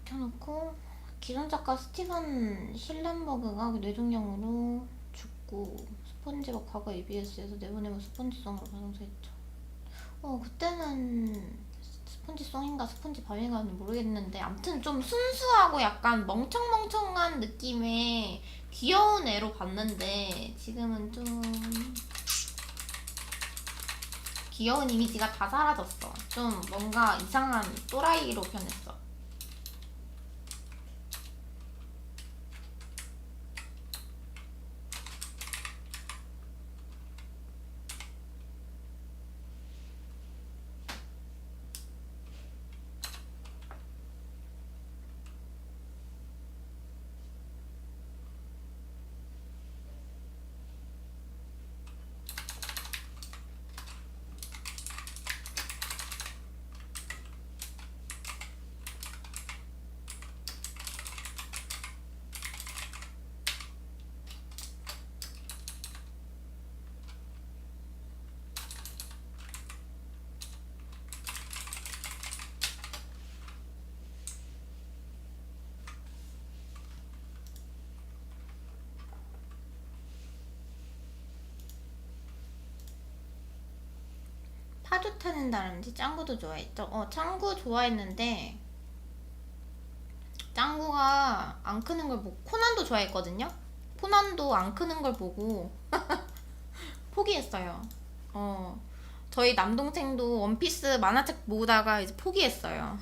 켜놓고 기존 작가 스티븐 힐렌버그가 뇌종양으로 죽고 스펀지가 과거 EBS에서 내보내면 스펀지송으로 방송했죠. 그때는 스펀지송인가 스펀지 바위인가 모르겠는데 아무튼 좀 순수하고 약간 멍청멍청한 느낌의 귀여운 애로 봤는데 지금은 좀 귀여운 이미지가 다 사라졌어. 좀 뭔가 이상한 또라이로 변했어. 파도 타는 다람쥐 짱구도 좋아했죠. 짱구 좋아했는데 짱구가 안 크는 걸 보고 코난도 좋아했거든요. 코난도 안 크는 걸 보고 포기했어요. 저희 남동생도 원피스 만화책 보다가 이제 포기했어요.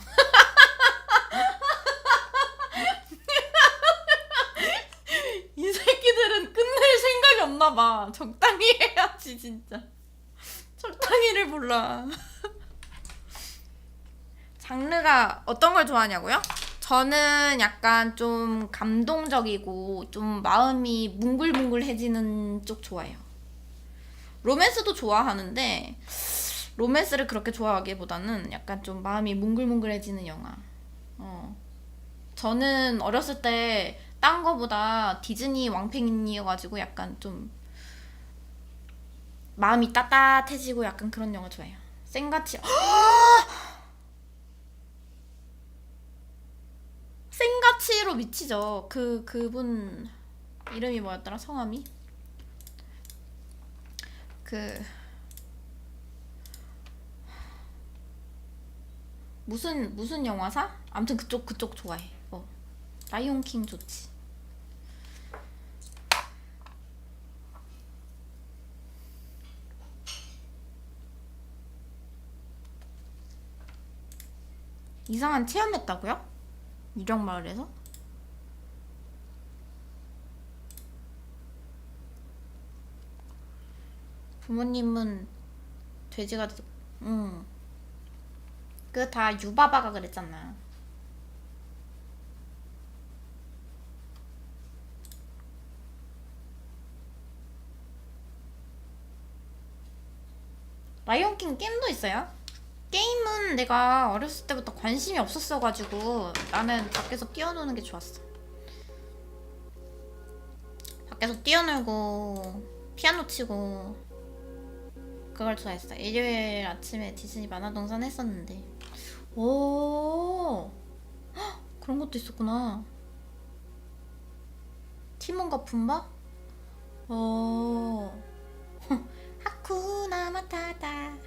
이 새끼들은 끝낼 생각이 없나봐. 적당히 해야지 진짜. 적당히를 몰라. 장르가 어떤 걸 좋아하냐고요? 저는 약간 좀 감동적이고 좀 마음이 뭉글뭉글해지는 쪽 좋아해요. 로맨스도 좋아하는데 로맨스를 그렇게 좋아하기보다는 약간 좀 마음이 뭉글뭉글해지는 영화. 저는 어렸을 때 딴 거보다 디즈니 왕팬이어가지고 약간 좀 마음이 따뜻해지고 약간 그런 영화 좋아해요. 생가치 생가치로 미치죠. 그분 이름이 뭐였더라? 성함이? 무슨 영화사? 아무튼 그쪽 좋아해. 라이온킹 좋지. 이상한 체험했다고요? 유령마을에서? 부모님은 돼지가 그 다 유바바가 그랬잖아. 라이온킹 게임도 있어요? 게임은 내가 어렸을 때부터 관심이 없었어가지고 나는 밖에서 뛰어노는 게 좋았어. 밖에서 뛰어놀고 피아노 치고 그걸 좋아했어. 일요일 아침에 디즈니 만화동산 했었는데. 오, 헉, 그런 것도 있었구나. 티몬과 푼바? 오, 하쿠나 마타타.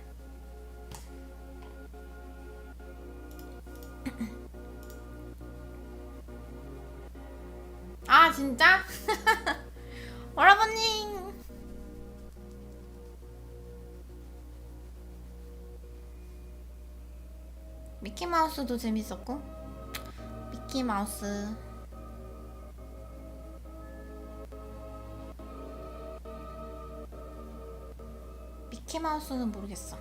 아 진짜? 여러분님 미키마우스도 재밌었고. 미키마우스 미키마우스는 모르겠어.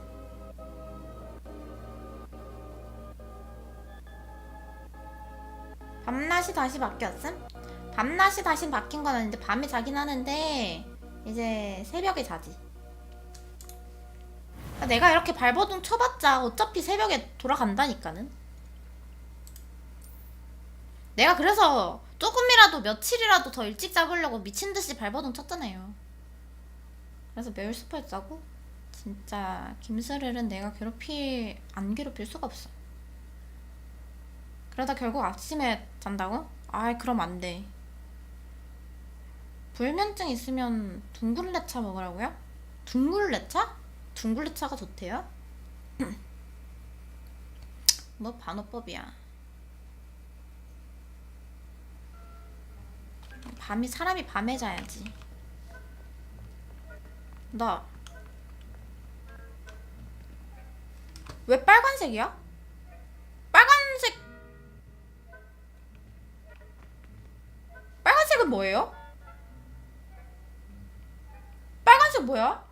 밤낮이 다시 바뀌었음? 밤낮이 다시 바뀐 건 아닌데 밤에 자긴 하는데 이제 새벽에 자지. 내가 이렇게 발버둥 쳐봤자 어차피 새벽에 돌아간다니까는. 내가 그래서 조금이라도 며칠이라도 더 일찍 잡으려고 미친듯이 발버둥 쳤잖아요. 그래서 매일 소파에 자고. 진짜 김스를은 내가 안 괴롭힐 수가 없어. 그러다 결국 아침에 잔다고? 아이 그럼 안 돼. 불면증 있으면 둥글레차 먹으라고요? 둥글레차? 둥글레차가 좋대요? 뭐 반어법이야. 사람이 밤에 자야지. 나 왜 빨간색이야? 빨간색은 뭐예요? 빨간색 뭐야?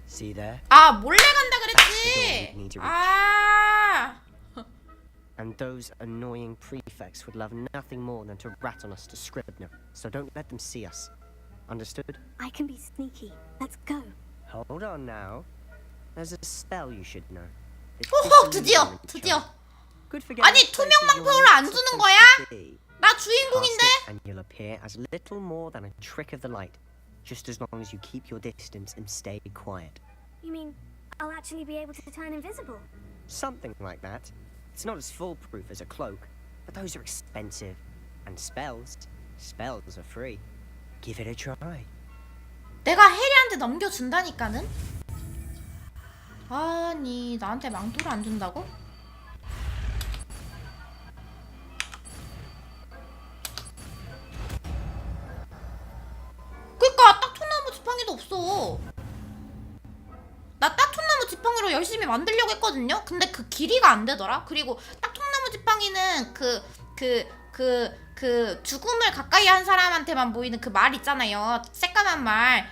See there? 아 몰래 간다 그랬지. 아. And those annoying prefects would love nothing more than to rat on us to Scribner, so don't let them see us. Understood? I can be sneaky. Let's go. Hold on now. There's a spell you should know. It's 호호 disillusionment 드디어. charm. Good for 아니 getting 투명 places you're 망토를 not 안 주는 supposed 거야? to be. 나 Cast 주인공인데. it and you'll appear as little more than a trick of the light, just as long as you keep your distance and stay quiet. You mean I'll actually be able to turn invisible? Something like that. It's not as foolproof as a cloak, but those are expensive. And spells are free. Give it a try. 내가 해리한테 넘겨준다니까는. 아니 나한테 망토를 안 준다고? 그니까 딱통나무 지팡이도 없어. 나 딱통나무 지팡이로 열심히 만들려고 했거든요? 근데 그 길이가 안 되더라? 그리고 딱통나무 지팡이는 죽음을 가까이 한 사람한테만 보이는 그 말 있잖아요. 새까만 말.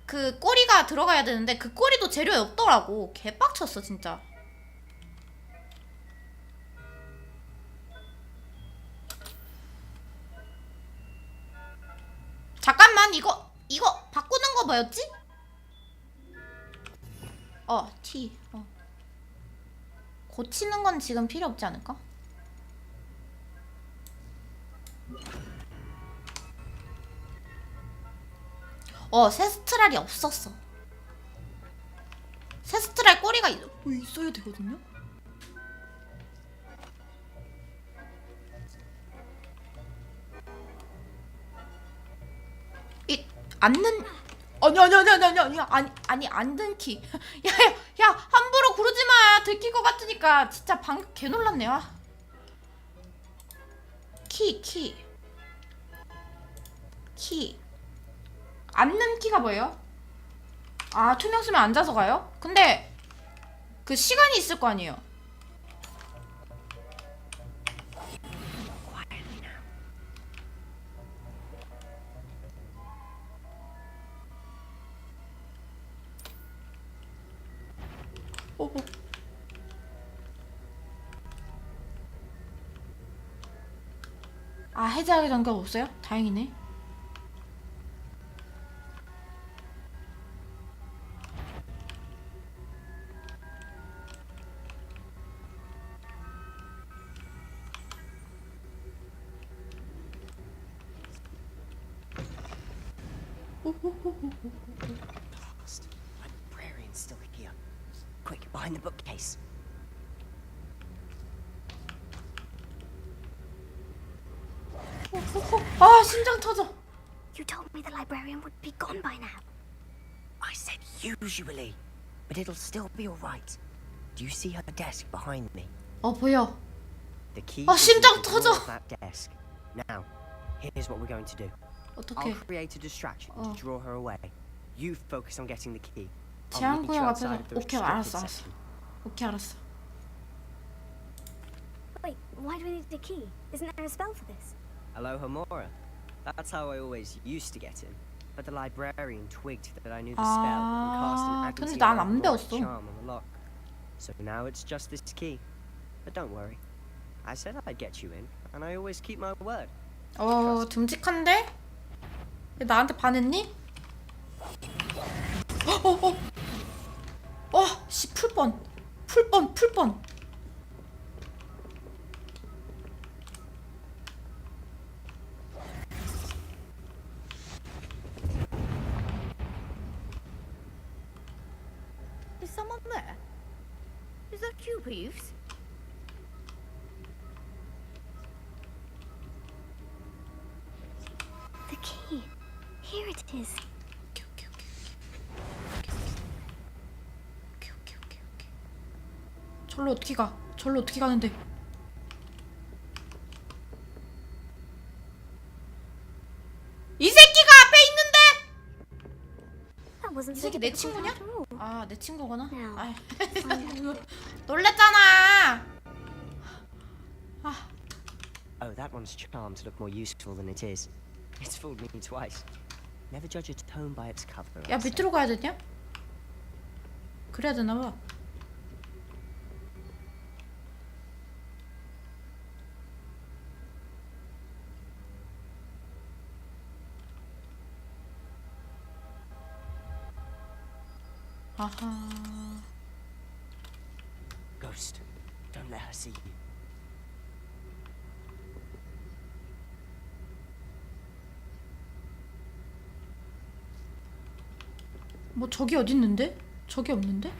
그 꼬리가 들어가야 되는데 그 꼬리도 재료에 없더라고. 개빡쳤어 진짜. 잠깐만 이거 바꾸는 거 뭐였지? T. 고치는 건 지금 필요 없지 않을까? 세스트랄이 없었어. 세스트랄 꼬리가 있어야 되거든요? 아니 앉는 키. 야 함부로 구르지 마. 들킬 것 같으니까 진짜 방금 개 놀랐네. 키. 앉는 키가 뭐예요? 아 투명 쓰면 앉아서 가요? 근데 그 시간이 있을 거 아니에요. 아 해제하기 장벽 없어요? 다행이네. Librarian's still here. Quick, behind the bookcase. 아 심장 터져. You told me the librarian would be gone by now. I said usually, but it'll still be all right. Do you see her desk behind me? 보여. The key 아 is in 심장 the drawer 터져. of that desk. Now, here's what we're going to do. 어떡해. I'll create a distraction to draw her away. You focus on getting the key. I'll 제한 meet you 구역 outside 앞에서. of the 오케이 restricted 알았어. section. 오케이 알았어. Wait, why do we need a key? Isn't there a spell for this? Hello, Homora. That's how I always used to get in. But the librarian twigged that I knew the spell and cast an 근데 난 안 anti-overwrought 배웠어. charm on the lock. So now it's just this key. But don't worry. I said I'd get you in, and I always keep my word. 듬직한데? 얘 나한테 반했니? 씨 풀뻔. Is someone there? Is that you, Peeves? The key. Here it is. 오케이. 절로 어떻게 가? 절로 어떻게 가는데? 이 새끼가 앞에 있는데! That wasn't 이 so 새끼 내 difficult 친구냐? after all. 아, 내 친구구나. Now, 아, find 놀랬잖아. 아, Oh, that one's charmed to look more useful than it is. It's fooled me twice. Never judge a tome by its cover. 야 I say. 밑으로 가야 되냐? 그래야 되나 봐. 아하. Ghost, don't let her see you. 뭐 저기 어디 있는데? 저기 없는데?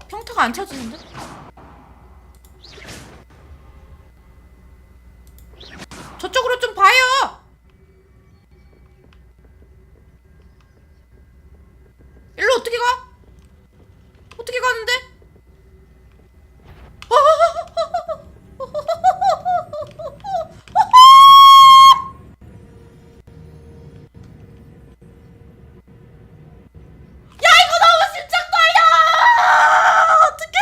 평타가 안 쳐지는데? 저쪽으로 좀 봐요! 일로 어떻게 가? 어떻게 가는데? 야 이거 너무 심장 떨려! 어떡해!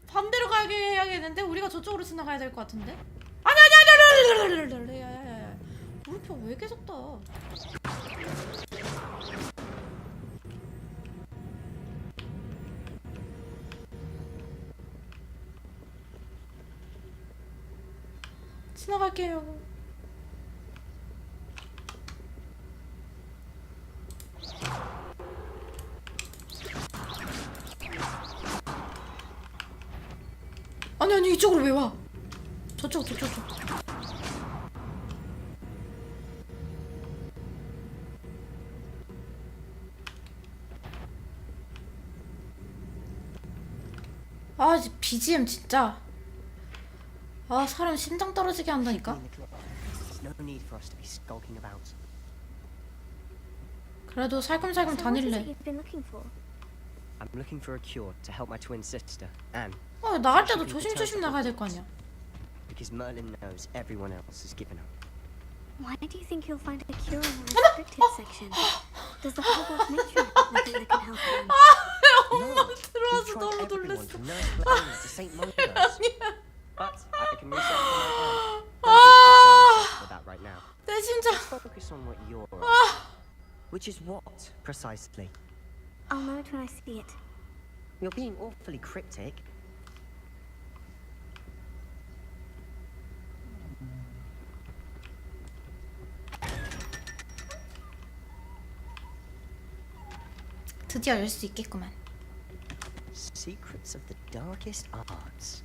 반대로 가게 해야겠는데? 우리가 저쪽으로 지나가야 될 것 같은데? 아니 야야야야야야야 물음표 왜 계속 떠? 지나갈게요. 아니 이쪽으로 왜 와? 저쪽. 아 BGM 진짜. 아 사람 심장 떨어지게 한다니까. There's no need for us to be skulking about. 그래도 살금살금 So what is it 다닐래. you've been looking for? I'm looking for a cure to help my twin sister, Anne, 나갈 때도 조심조심 나가야 될 거 아니야. because Merlin knows everyone else has given up. Why do you think you'll find a cure in the restricted section? Does the Hogwarts matron think that can help him? 엄마 We 들어와서 tried 너무 everyone 놀랬어. from Nurse Blaine to Saint Mungo's. But I can reset for my own. Don't Ah. be concerned with that right now. 내 심장. Focus on what you're on. Which is what, precisely? I'll know it when I see it. You're being awfully cryptic. 드디어 열 수 있겠구만. Secrets of the darkest arts.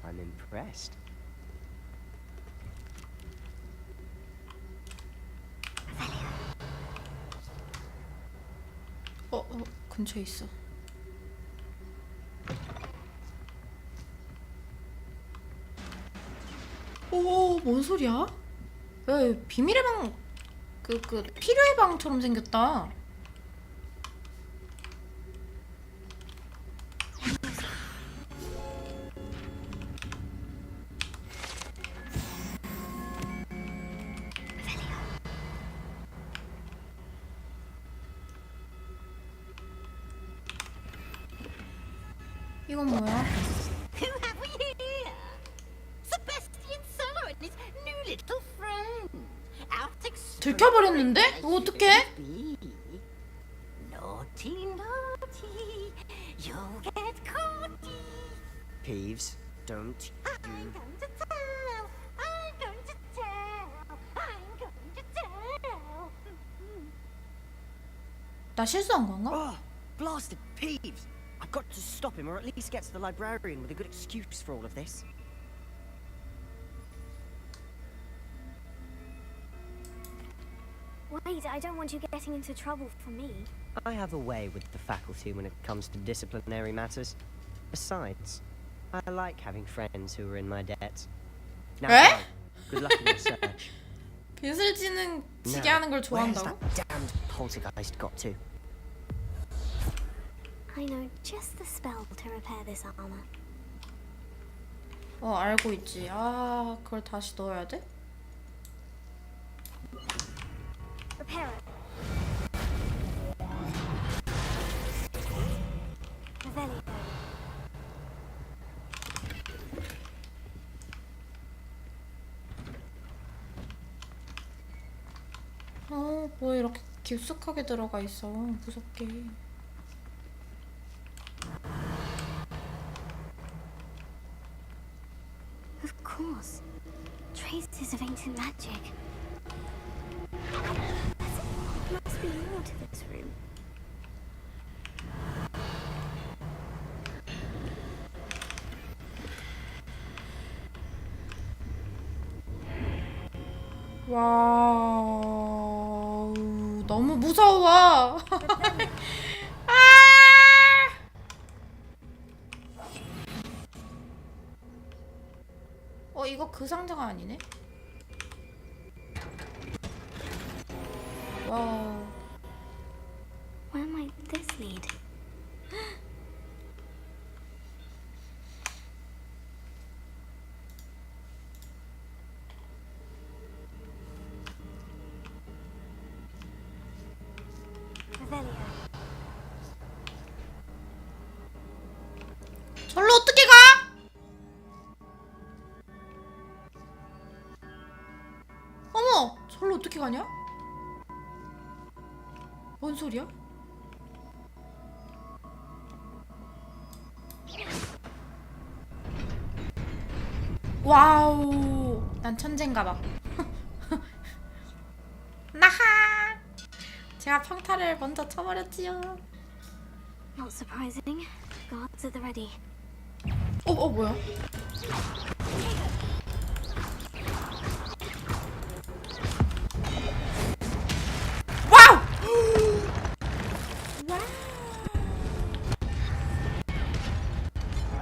I'm impressed. 근처에 있어. 뭔 소리야? 야, 비밀의 방, 필요의 방처럼 생겼다. 이건 뭐야? Who have we here? Sebastian Solo and his new little friend. Out 들켜버렸는데? 이거 어떡해? Naughty, naughty. You'll get caught. Peeves, don't I'm you... going to tell. I'm going to tell. I'm going to tell. 나 실수한 건가? Oh, blasted Peeves! I got to stop him, or at least get to the librarian with a good excuse for all of this. Wait, I don't want you getting into trouble for me. I have a way with the faculty when it comes to disciplinary matters. Besides, I like having friends who are in my debt. Now, 에? go. Good luck in your search. 벼슬지는 지게 Now, 하는 걸 where's 좋아한다고? that damned poltergeist got to? I know just the spell to repair this armor. 알고 있지. 아, 그걸 다시 넣어야 돼? Repair it. Revelio. 뭐 이렇게 깊숙하게 들어가 있어. 무섭게. Of course. Traces of ancient magic. There must be more to this room. 와우, 너무 무서워. 아! 이거 그 상자가 아니네. 와우. Where might this lead? Revelio. 절로 어떻게 가? 어머, 절로 어떻게 가냐? 뭔 소리야? 와우, 난 천재인가봐. 나하! 제가 평타를 먼저 쳐버렸지요. Not surprising. Guards at the ready. 뭐야? 와우! 와우!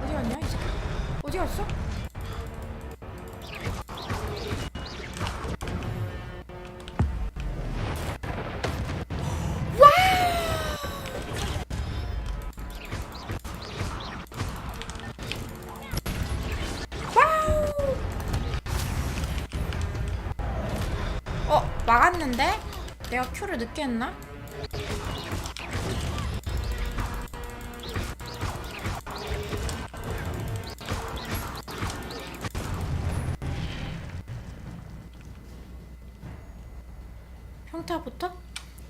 어디 갔냐 이제? 어디 갔어? 막았는데? 내가 큐를 늦게 했나? 평타부터?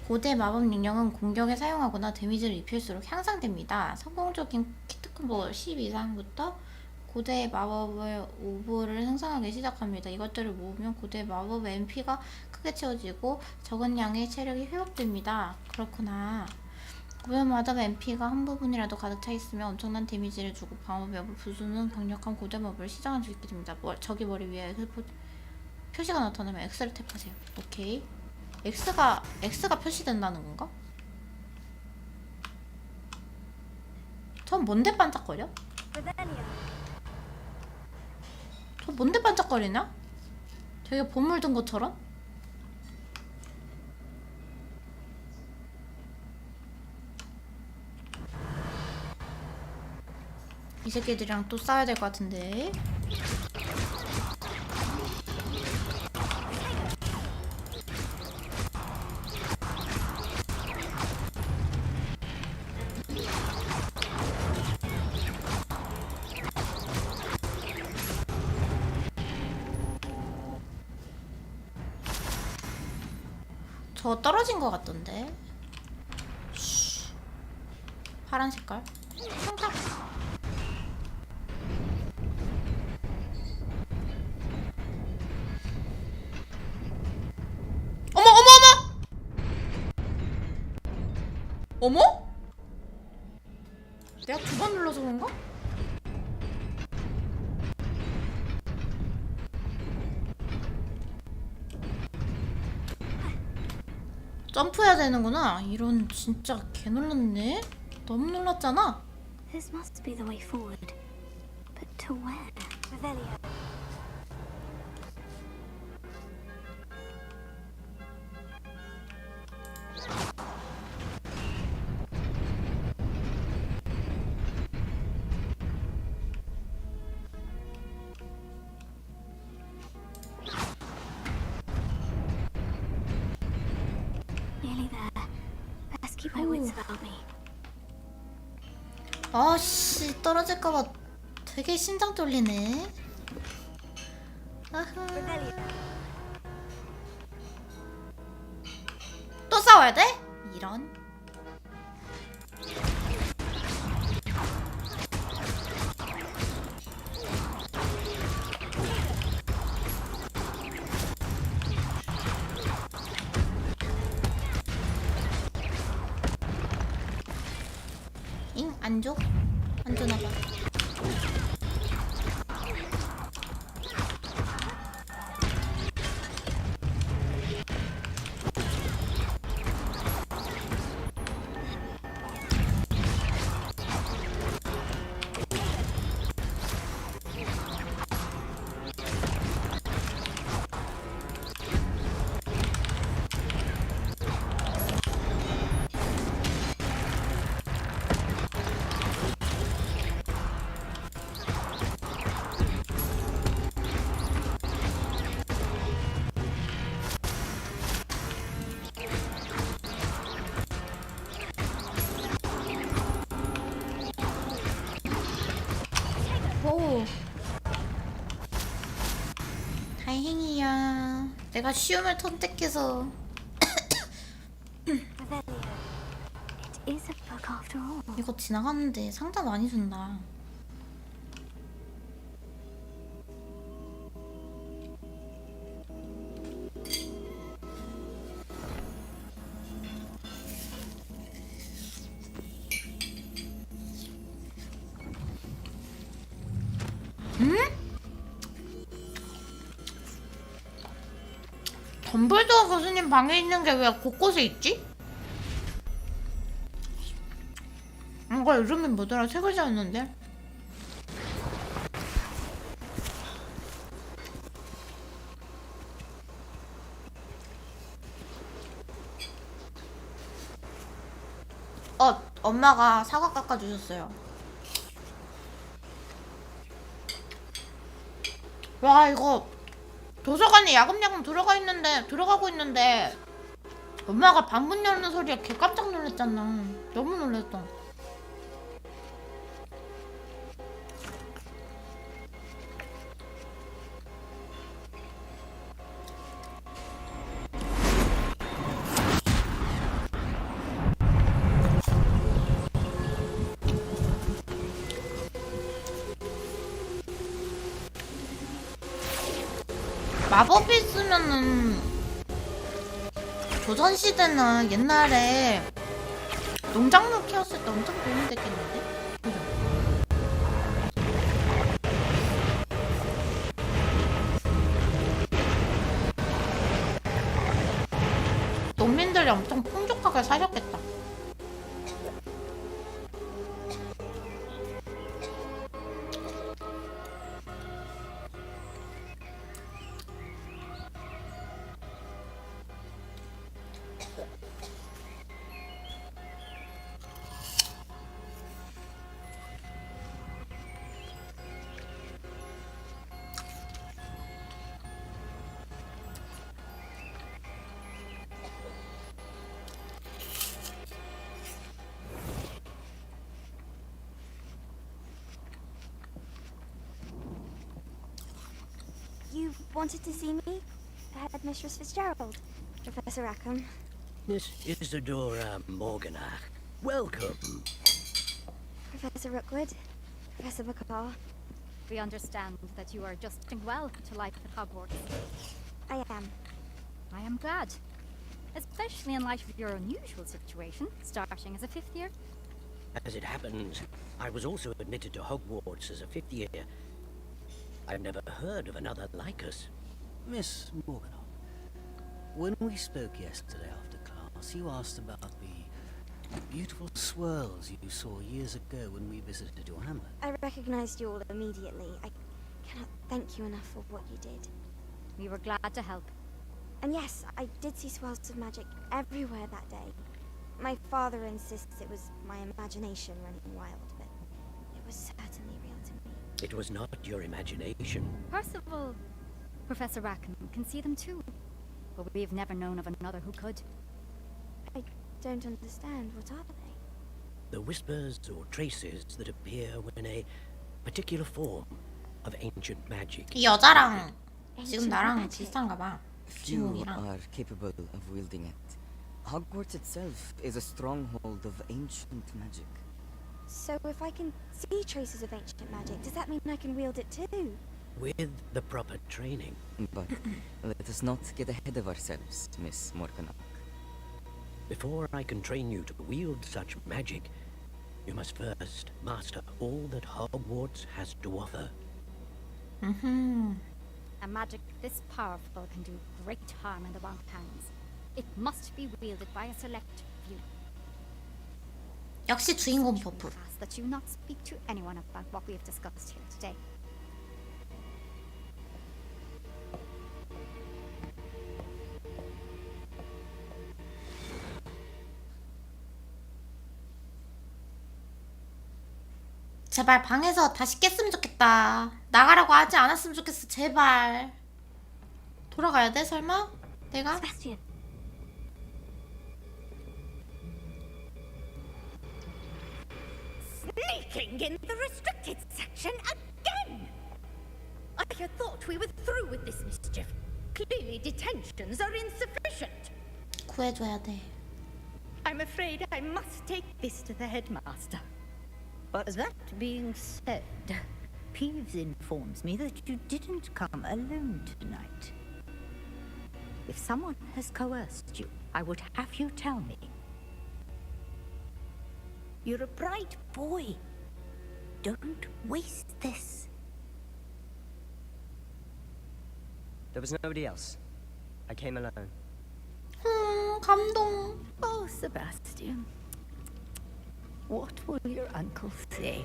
고대 마법 능력은 공격에 사용하거나 데미지를 입힐수록 향상됩니다. 성공적인 키트콤보 10 이상부터 고대 마법의 오브를 생성하기 시작합니다. 이것들을 모으면 고대 마법 MP가 크게 채워지고 적은 양의 체력이 회복됩니다. 그렇구나. 고대 마법 MP가 한 부분이라도 가득 차 있으면 엄청난 데미지를 주고 방어 맵을 부수는 강력한 고대 마법을 시작할 수 있게 됩니다. 저기 머리 위에 표시가 나타나면 X를 탭하세요. 오케이. X가 표시된다는 건가? 전 뭔데 반짝거려? 저 뭔데 반짝거리냐? 되게 보물 든 것처럼? 이 새끼들이랑 또 싸워야 될 것 같은데. 저 떨어진 것 같던데. 쉬. 파란 색깔. 평타. 어머 어머 어머. 어머? 내가 2번 눌러서 그런가? 점프해야 되는구나. 이런 진짜 개 놀랐네. 너무 놀랐잖아. This must be the way forward. But to where? Revelio. Nearly there. Best keep my wits about me. 아씨 떨어질까봐 되게 심장 쫄리네. 아하. 또 싸워야 돼? 이런. 잉? 안 줘? 안 주나봐. 오. 다행이야. 내가 쉬움을 선택해서. Revelio. It is a book after all. 이거 지나가는데 상자 많이 준다. 응? 덤블도어 교수님 방에 있는 게 왜 곳곳에 있지? 이거 이름이 뭐더라? 세 글자였는데? 엄마가 사과 깎아주셨어요. 와, 이거 도서관에 야금야금 들어가고 있는데 엄마가 방문 열는 소리에 개 깜짝 놀랐잖아. 너무 놀랐다. 마법이 있으면은 조선시대나 옛날에 농작물 키웠을 때 엄청 도움이 됐겠는데? 그죠? 농민들이 엄청 풍족하게 사셨겠다. You wanted to see me? Headmistress Fitzgerald. Professor Rackham. Miss Isadora Morganach. Welcome. Professor Rookwood. Professor Bakar. We understand that you are adjusting well to life at Hogwarts. I am. I am glad. Especially in light of your unusual situation, starting as a 5th year. As it happens, I was also admitted to Hogwarts as a fifth year. I've never heard of another like us. Miss Morgan, when we spoke yesterday after class, you asked about the beautiful swirls you saw years ago when we visited your hamlet. I recognized you all immediately. I cannot thank you enough for what you did. We were glad to help. And yes, I did see swirls of magic everywhere that day. My father insists it was my imagination running wild, but it was certainly real to me. It was not your imagination. Percival, Professor Rackham can see them too. But we've never known of another who could. I don't understand. What are they? The whispers or traces that appear when a particular form of ancient magic. 이 여자랑 지금 Ancient 나랑 magic. 비슷한가 봐. Few 주인공이랑. are capable of wielding it. Hogwarts itself is a stronghold of ancient magic. So if I can see traces of ancient magic, does that mean I can wield it too? With the proper training. But let us not get ahead of ourselves, Miss Morgana. Before I can train you to wield such magic, you must first master all that Hogwarts has to offer. A magic this powerful can do great harm in the wrong hands. It must be wielded by a select few. 역시 주인공 버프. Ask that you not speak to anyone about what we have discussed here today. 제발 방에서 다시 깼으면 좋겠다. 나가라고 하지 않았으면 좋겠어. 제발. 돌아가야 돼 설마? 내가? Sebastian. Sneaking in the restricted section again! I had thought we were through with this mischief. Clearly detentions are insufficient. 구해줘야 돼. I'm afraid I must take this to the headmaster. But That being said, Peeves informs me that you didn't come alone tonight. If someone has coerced you, I would have you tell me. You're a bright boy. Don't waste this. there was nobody else. I came alone. 감동. Oh, Sebastian. What will your uncle say?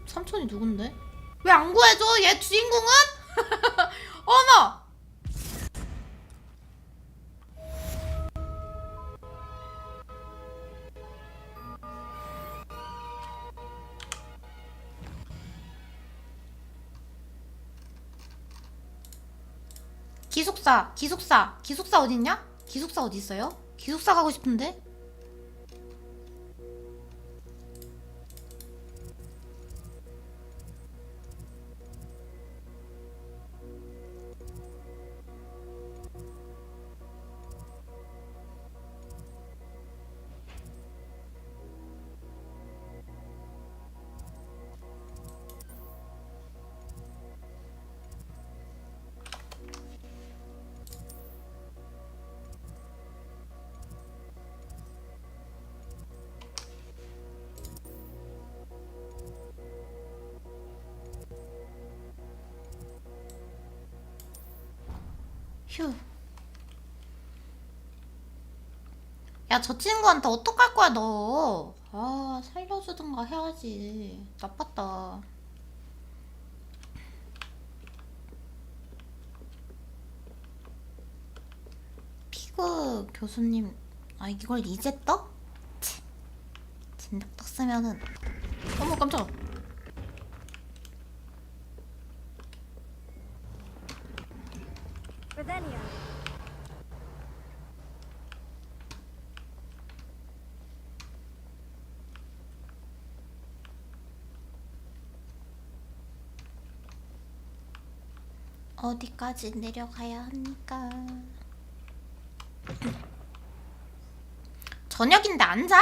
삼촌이 누군데? 왜 안 구해줘? 얘 주인공은? 어머! 기숙사 어딨냐? 기숙사 어디 있어요? 기숙사 가고 싶은데? 휴. 야, 저 친구한테 어떡할 거야, 너. 아, 살려주든가 해야지. 나빴다. 피그 교수님, 아, 이걸 이제 떠? 치. 진작 떴으면은. 어머, 깜짝아. Revelio. 어디까지 내려가야 합니까? 저녁인데 안 자?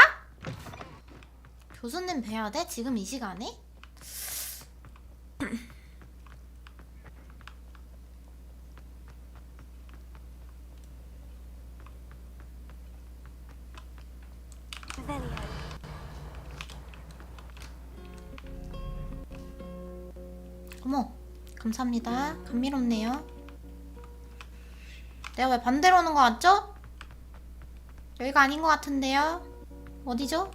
교수님 뵈야 돼? 지금 이 시간에? Revelio. 어머, 감사합니다. 감미롭네요. 내가 왜 반대로 오는 거 같죠? 여기가 아닌 것 같은데요? 어디죠?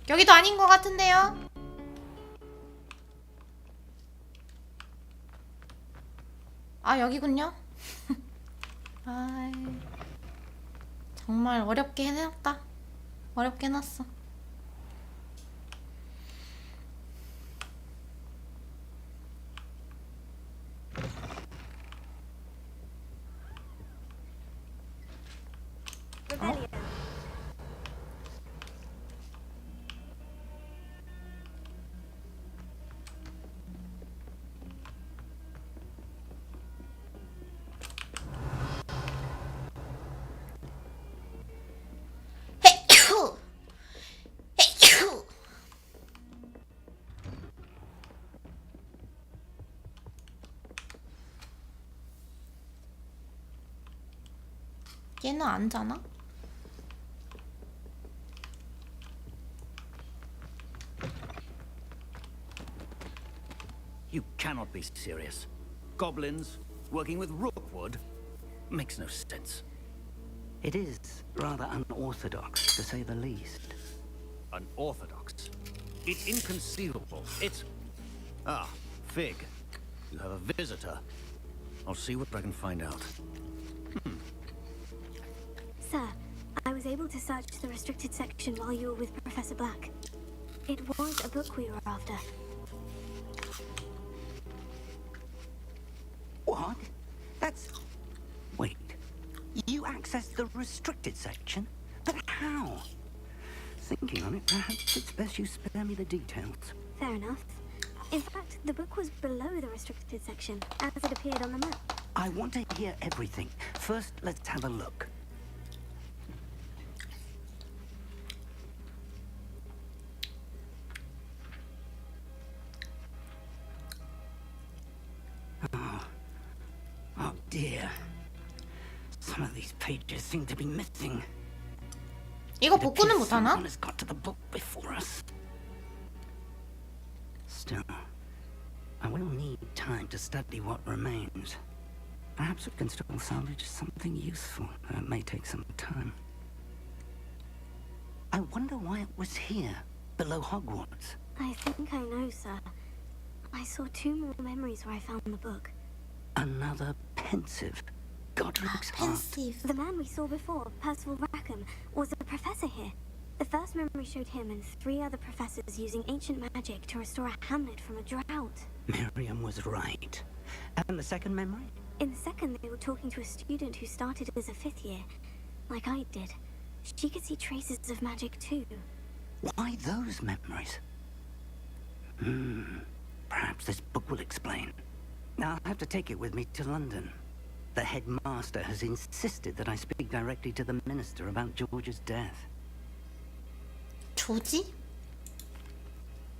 여기도 아닌 것 같은데요? 아, 여기군요. 아, 정말 어렵게 해놨다. 어렵게 해놨어. Rebellion. 헤큐! 헤큐! 얘는 안 자나? You cannot be serious. Goblins working with rookwood makes no sense. It is rather unorthodox, to say the least. Unorthodox. It's inconceivable. It's... Ah, Fig. You have a visitor. I'll see what I can find out. Sir, I was able to search the restricted section while you were with Professor Black. It was a book we were after. What? That's... Wait. You accessed the restricted section? But how? Thinking on it, perhaps it's best you spare me the details. Fair enough. In fact, the book was below the restricted section, as it appeared on the map. I want to hear everything. First, let's have a look. Oh dear. Some of these pages seem to be missing. 이거 복구는 못하나? Someone has got to the book before us. Still, I will need time to study what remains. Perhaps we can still salvage something useful. It may take some time. I wonder why it was here, below Hogwarts. I think I know, sir. I saw 2 more memories where I found the book. Another pensive. Godric's heart. 펜시브. The man we saw before, Percival Rackham, was a professor here. The first memory showed him and 3 other professors using ancient magic to restore a hamlet from a drought. Miriam was right. And the second memory? In the second, they were talking to a student who started as a 5th year, like I did. She could see traces of magic too. Why those memories? Perhaps this book will explain. I'll have to take it with me to London. The headmaster has insisted that I speak directly to the minister about George's death. 조지?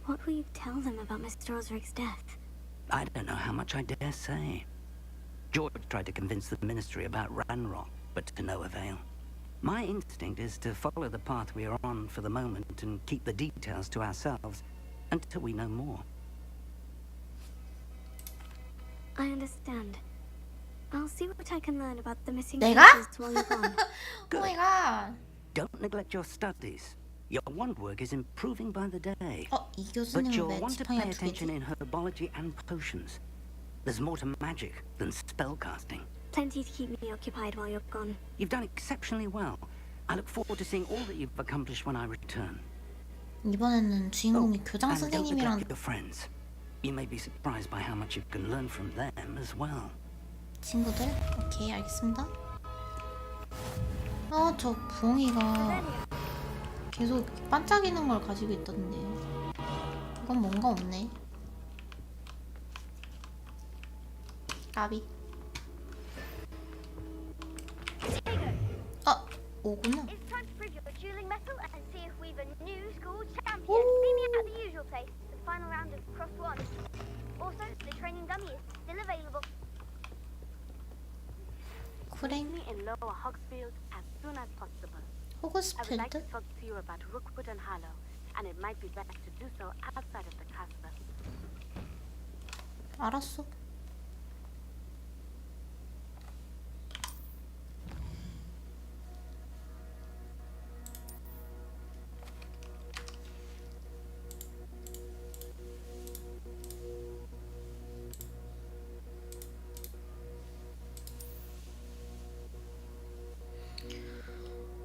What will you tell them about Mr. Osric's death? I don't know how much I dare say. George tried to convince the ministry about Ranrock, but to no avail. My instinct is to follow the path we are on for the moment and keep the details to ourselves until we know more. I understand. I'll see what I can learn about the missing 내가? pieces while you're gone. 오 마이 갓. Don't neglect your studies. Your wand work is improving by the day. 이 But 교수님은 you'll 왜 want to 지팡이가 pay 2개지? attention in herbology and potions. There's more to magic than spellcasting. Plenty to keep me occupied while you're gone. You've done exceptionally well. I look forward to seeing all that you've accomplished when I return. 이번에는 주인공이 교장 And don't 선생님이랑 neglect your friends. You may be surprised by how much you can learn from them as well. 친구들? 오케이, 알겠습니다. 저 부엉이가 계속 반짝이는 걸 가지고 있던데. 이건 뭔가 없네. 까비. 오구나. It's time to prove your dueling mettle and see if we've a new school champion. Meet me at the usual place, the final round of Cross 1. Also, the training dummy is still available. 쿠랭, In Lower Hogsfield as soon as possible. I would like 호그스필드? to talk to you about Rookwood and Harlow and it might be best to do so outside of the castle. 알았어.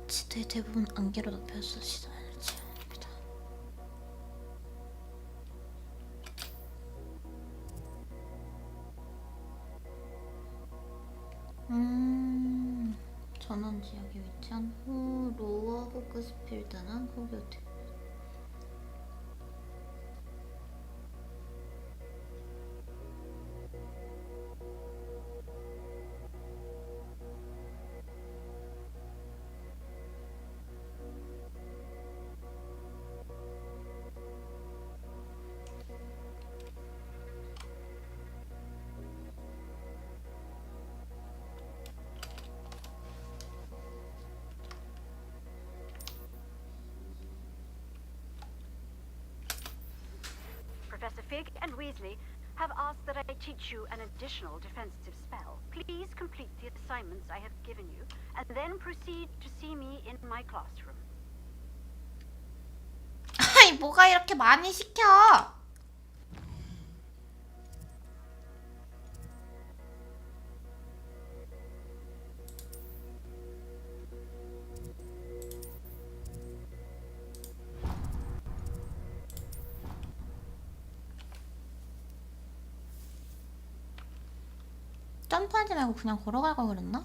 지도의 대부분 안개로 덮여서 시선을 제한합니다. 전원 지역에 위치한 후 로어 호크스필드는 호교트. Professor Fig and Weasley have asked that I teach you an additional defensive spell. Please complete the assignments I have given you, and then proceed to see me in my classroom. 아이, 뭐가 이렇게 많이 시켜? 점프하지 말고 그냥 걸어갈 걸 그랬나?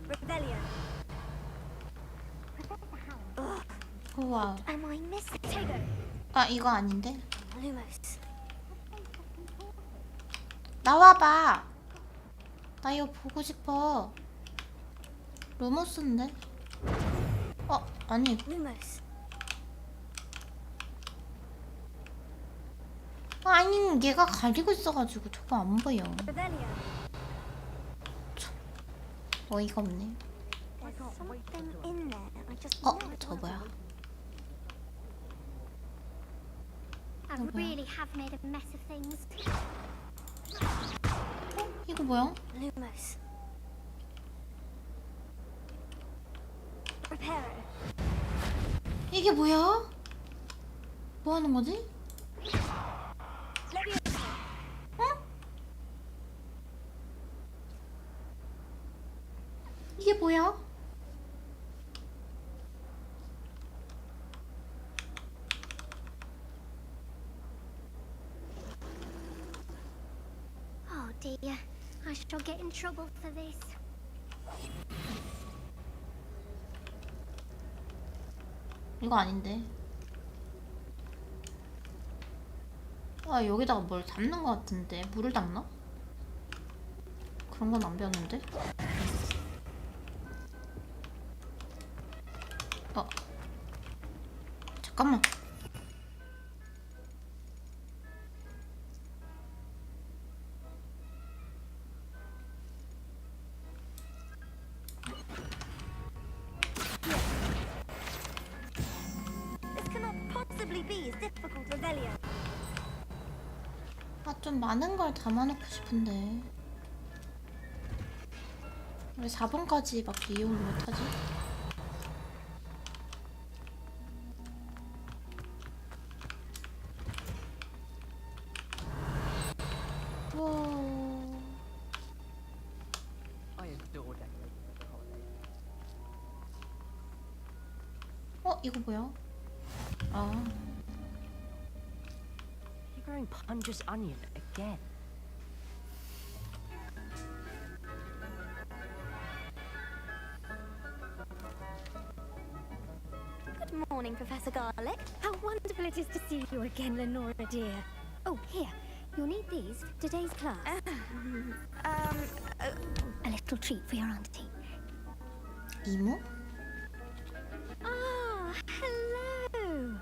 Rebellion. 우와. Am I missing? 아, 이거 아닌데? Lumos. 나와봐. 나 이거 보고 싶어. 루모스인데? 아니. Lumos. 아니, 얘가 가리고 있어가지고 저거 안 보여. Rebellion. 어이가 없네. There's something in there. I just 저 뭐야? I really have made a mess of things. 이거 뭐야? Lumos. Prepare. 이게 뭐야? 뭐 하는 거지? 이게 뭐야? Oh dear, I shall get in trouble for this. 이거 아닌데. 여기다가 뭘 담는 거 같은데. 물을 담나? 그런 건 안 배웠는데. 잠깐만. This cannot possibly be as difficult. Rebellion. 좀 많은 걸 담아놓고 싶은데. 왜 4번까지 막 이용을 못하지? 이거 뭐야? You're growing Punja's onion again. Good morning, Professor Garlic. How wonderful it is to see you again, Lenora dear. Oh, here. You'll need these for today's class. A little treat for your auntie. 이모? Ah, hello.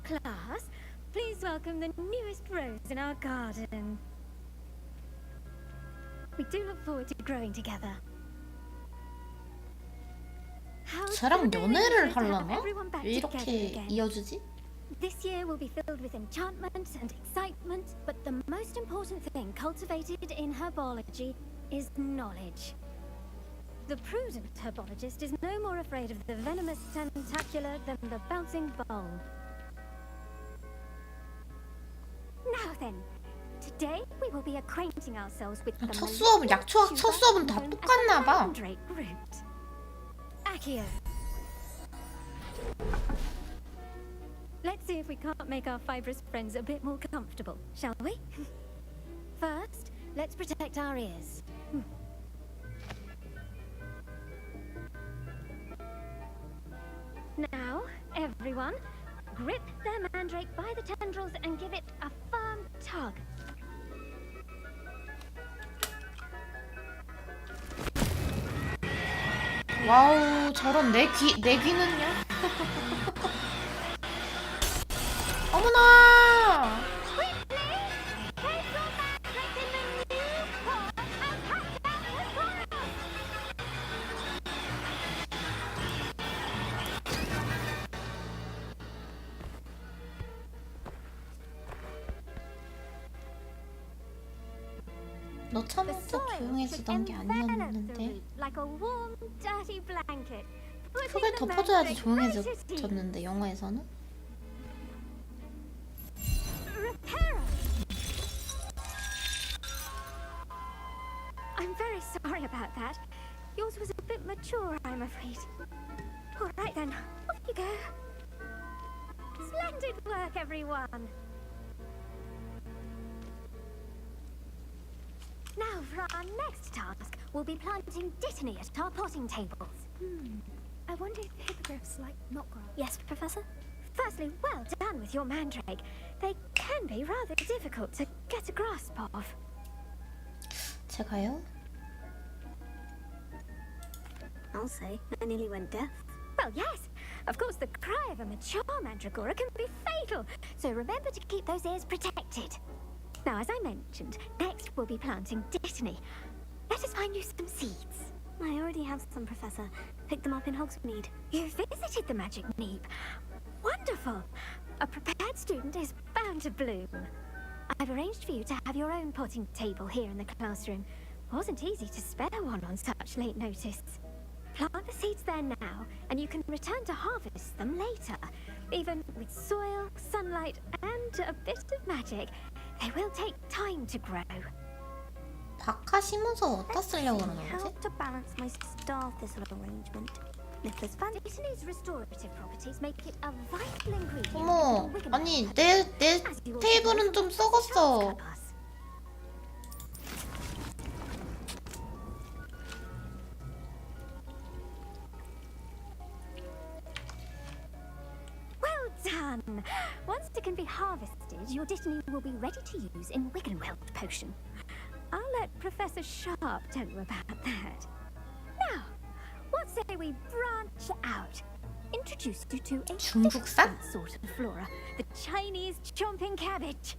Class, please welcome the newest rose in our garden. We do look forward to growing together. 쟤랑 연애를 하려나? 왜 이렇게 이어주지? This year will be filled with enchantment and excitement, but the most important thing cultivated in herbology is knowledge. The prudent herbologist is no more afraid of the venomous tentacular than the bouncing bowl. Now then, today we will be acquainting ourselves with the 첫 수업은 첫 수업은 다 똑같나 봐. mandrake root. Accio. Let's see if we can't make our fibrous friends a bit more comfortable, shall we? First, let's protect our ears. Now, everyone, grip their mandrake by the tendrils and give it a firm tug. 와우, 저런 내 귀는요? 어머나! 너 처음부터 조용해지던 게 아니었는데 흙을 덮어줘야지 조용해졌는데 영화에서는? I'm very sorry about that. Yours was a bit mature, I'm afraid. All right then, off you go. Splendid work, everyone. Now for our next task, we'll be planting dittany at our potting tables. I wonder if hippogriffs like knotgrass. Yes, Professor? Firstly, well done with your mandrake. They can be rather difficult to get a grasp of. 제가요? I'll say, I nearly went deaf. Well, yes. Of course, the cry of a mature mandragora can be fatal, so remember to keep those ears protected. Now, as I mentioned, next we'll be planting dittany. Let us find you some seeds. I already have some, Professor. Picked them up in Hogsmeade. You visited the magic neep. Wonderful. A prepared student is bound to bloom. I've arranged for you to have your own potting table here in the classroom. Wasn't easy to spare one on such late notice. Plant the seeds there now, and you can return to harvest them later. Even with soil, sunlight, and a bit of magic, they will take time to grow. 박하 심어서 어디다 쓰려고 그러는 How 거지? to balance my star thistle arrangement. Nicholas Van. Dittany's restorative properties make it a vital ingredient. 어머, 아니 내 테이블은 좀 썩었어. Well done! Once it can be harvested, your dittany will be ready to use in Wiggenweld potion. I'll let Professor Sharp tell you about that. Now, what say we branch out? Introduce you to a 중국산? different sort of flora, the Chinese chomping cabbage.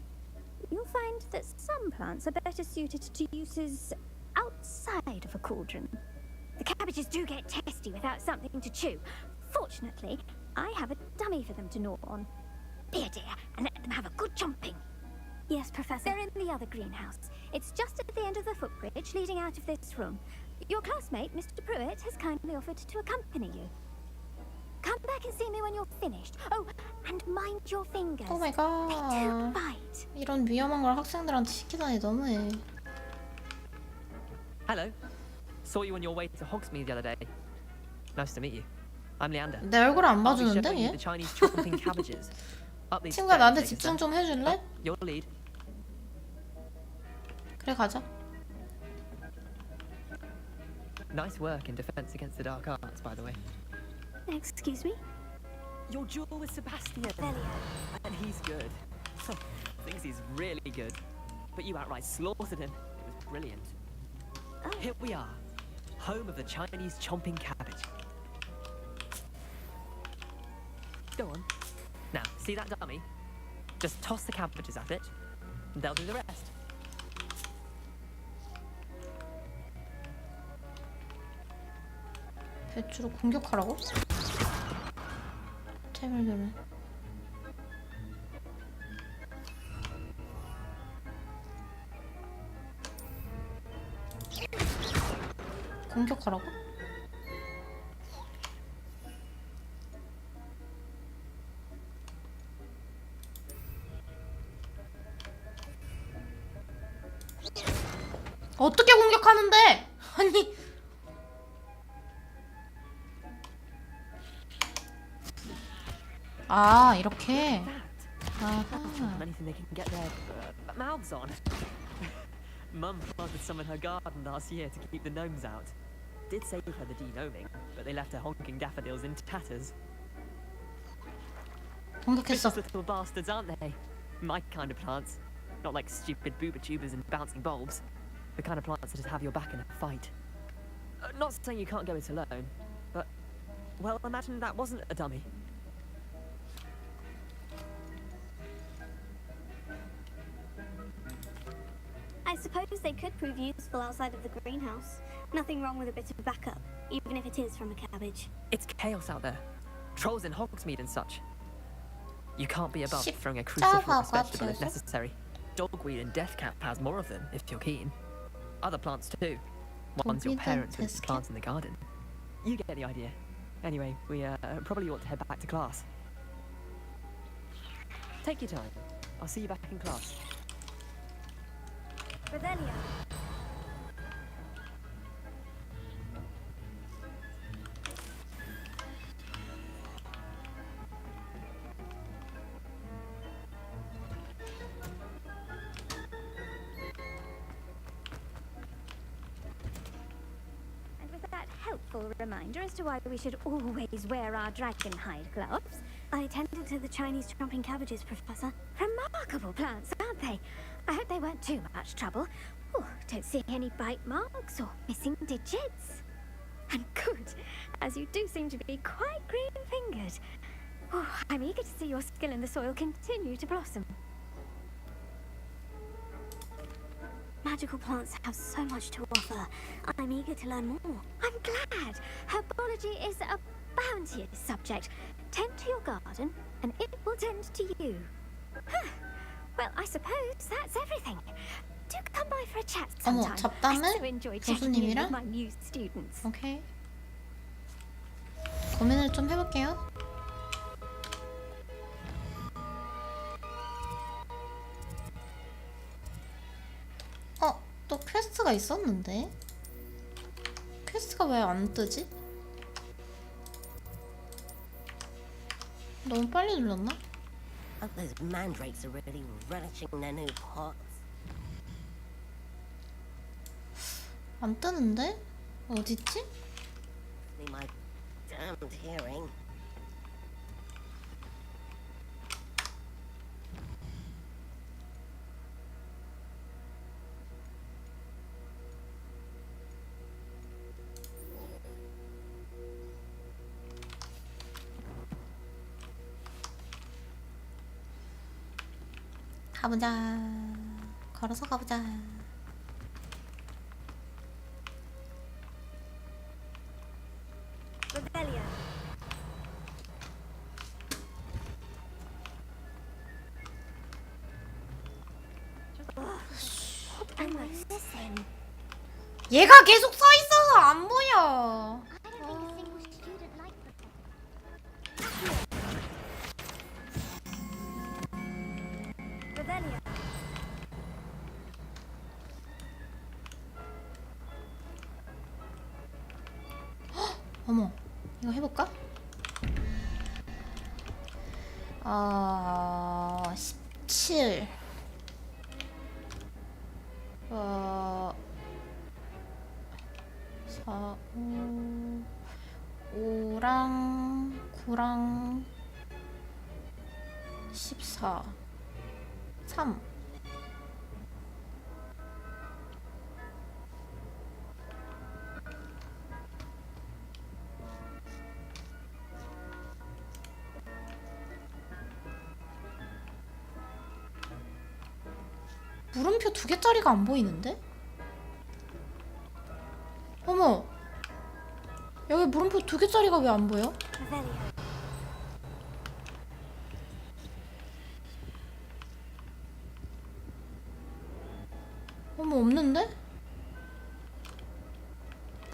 You'll find that some plants are better suited to uses outside of a cauldron. The cabbages do get testy without something to chew. Fortunately, I have a dummy for them to gnaw on. Be a dear and let them have a good chomping. Yes, Professor. They're in the other greenhouse. It's just at the end of the footbridge leading out of this room. Your classmate, Mr. Pruitt, has kindly offered to accompany you. Come back and see me when you're finished. Oh, and mind your fingers. 오 마이 They do 갓. bite. 이런 위험한 걸 학생들한테 시키다니 너무해. Hello. Saw you on your way to Hogsmeade the other day. Nice to meet you. I'm Leander. 내 얼굴을 안 I'll be 봐주는데 showing you 얘? the Chinese chopping cabbages. Up these 친구야 stairs, 나한테 take a 집중 step. 좀 해줄래? Your lead. 그래 가자. Nice work in defense against the dark arts, by the way. Excuse me? Your duel with Sebastian. And he's good. Thinks he's really good. But you outright slaughtered him. It was brilliant. Oh. Here we are. Home of the Chinese chomping cabbage. Go on. Now, see that dummy? Just toss the cabbages at it, and they'll do the rest. 배추로 공격하라고? 템을 누르. 공격하라고? 어떻게 공격하는데? 아니 아 이렇게 아하 Anything they can get their mouths on. Mum planted some in her garden last year to keep the gnomes out. Did save her the de-gnoming, but they left her honking daffodils in tatters. 공격했어. Vicious little bastards, aren't they? My kind of plants. Not like stupid booba tubers and bouncing bulbs. The kind of plants that just have your back in a fight. Not saying you can't go it alone, but, well, imagine that wasn't a dummy. I suppose they could prove useful outside of the greenhouse. Nothing wrong with a bit of backup, even if it is from a cabbage. It's chaos out there. Trolls in Hogsmeade and such. You can't be above throwing a 십자가가 crucifix vegetable if 펴서? necessary. Dogweed and deathcap has more of them, if you're keen. Other plants too. Ones your Dogweed and parents would deathcap? plant in the garden. You get the idea. Anyway, we probably ought to head back to class. Take your time. I'll see you back in class. Revelio. And with that helpful reminder as to why we should always wear our dragon hide gloves, I attended to the Chinese trumping cabbages, Professor. remarkable plants, aren't they? I hope they weren't too much trouble. Oh, don't see any bite marks or missing digits. And good, as you do seem to be quite green-fingered. Oh, I'm eager to see your skill in the soil continue to blossom. Magical plants have so much to offer. I'm eager to learn more. I'm glad. Herbology is a bounteous subject. Tend to your garden, and it will tend to you. Huh. Well, I suppose that's everything. Do come by for a chat 어머, sometime. I 잡담을 so enjoy chatting in with 교수님이랑? my new students. 오케이. 고민을 좀 해볼게요. 또 퀘스트가 있었는데? 퀘스트가 왜 안 뜨지? 너무 빨리 눌렀나? Hope those mandrakes are really relishing their new pots. 안 뜨는데? 어딨지? Be my damned hearing. 가보자. 걸어서 가보자. Revelio. Almost missing. 얘가 계속 서 있어서 안 보여. I don't think a single student liked them. Revelio. 어머, 이거 해볼까? 17 4, 5랑 9랑 14 3 물음표 2개짜리가 안 보이는데? 어머! 여기 물음표 2개짜리가 왜 안 보여? Revelio. 어머, 없는데?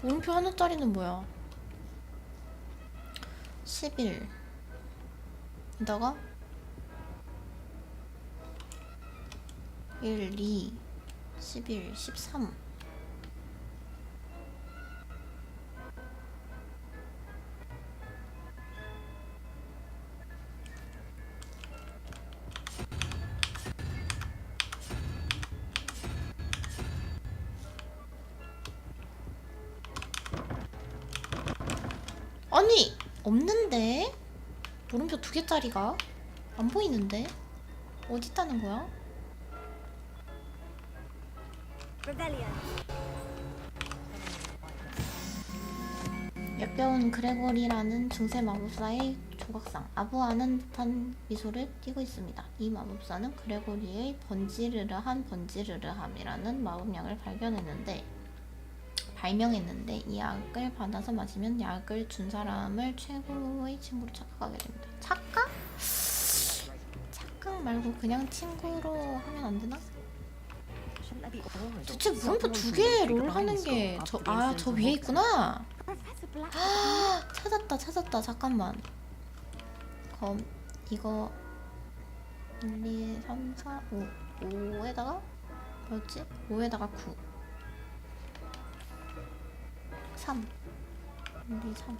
물음표 하나짜리는 뭐야? 11 이다가 1, 2, 11, 13 아니! 없는데? 물음표 2개짜리가? 안 보이는데? 어디 있다는 거야? Revelio. 역겨운 그레고리라는 중세 마법사의 조각상. 아부하는 듯한 미소를 띠고 있습니다. 이 마법사는 그레고리의 번지르르함이라는 마법약을 발명했는데 이 약을 받아서 마시면 약을 준 사람을 최고의 친구로 착각하게 됩니다. 착각? 착각 말고 그냥 친구로 하면 안 되나? 대체 물음표 2개 롤 하는 게 저 위에 있구나. 찾았다. 잠깐만. 그럼 이거 1, 2, 3, 4, 5 5에다가 뭐였지? 5에다가 9 3 1, 2, 3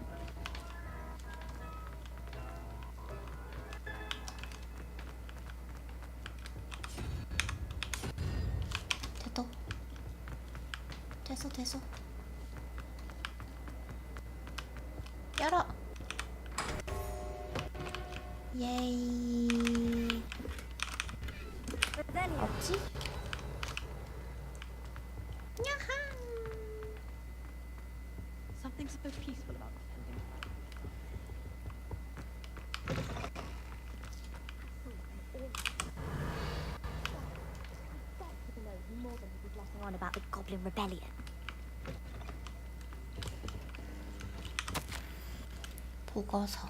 됐어 열어. 예이. 없지? 야하. Something so peaceful about defending. On about the Goblin Rebellion. 보고서.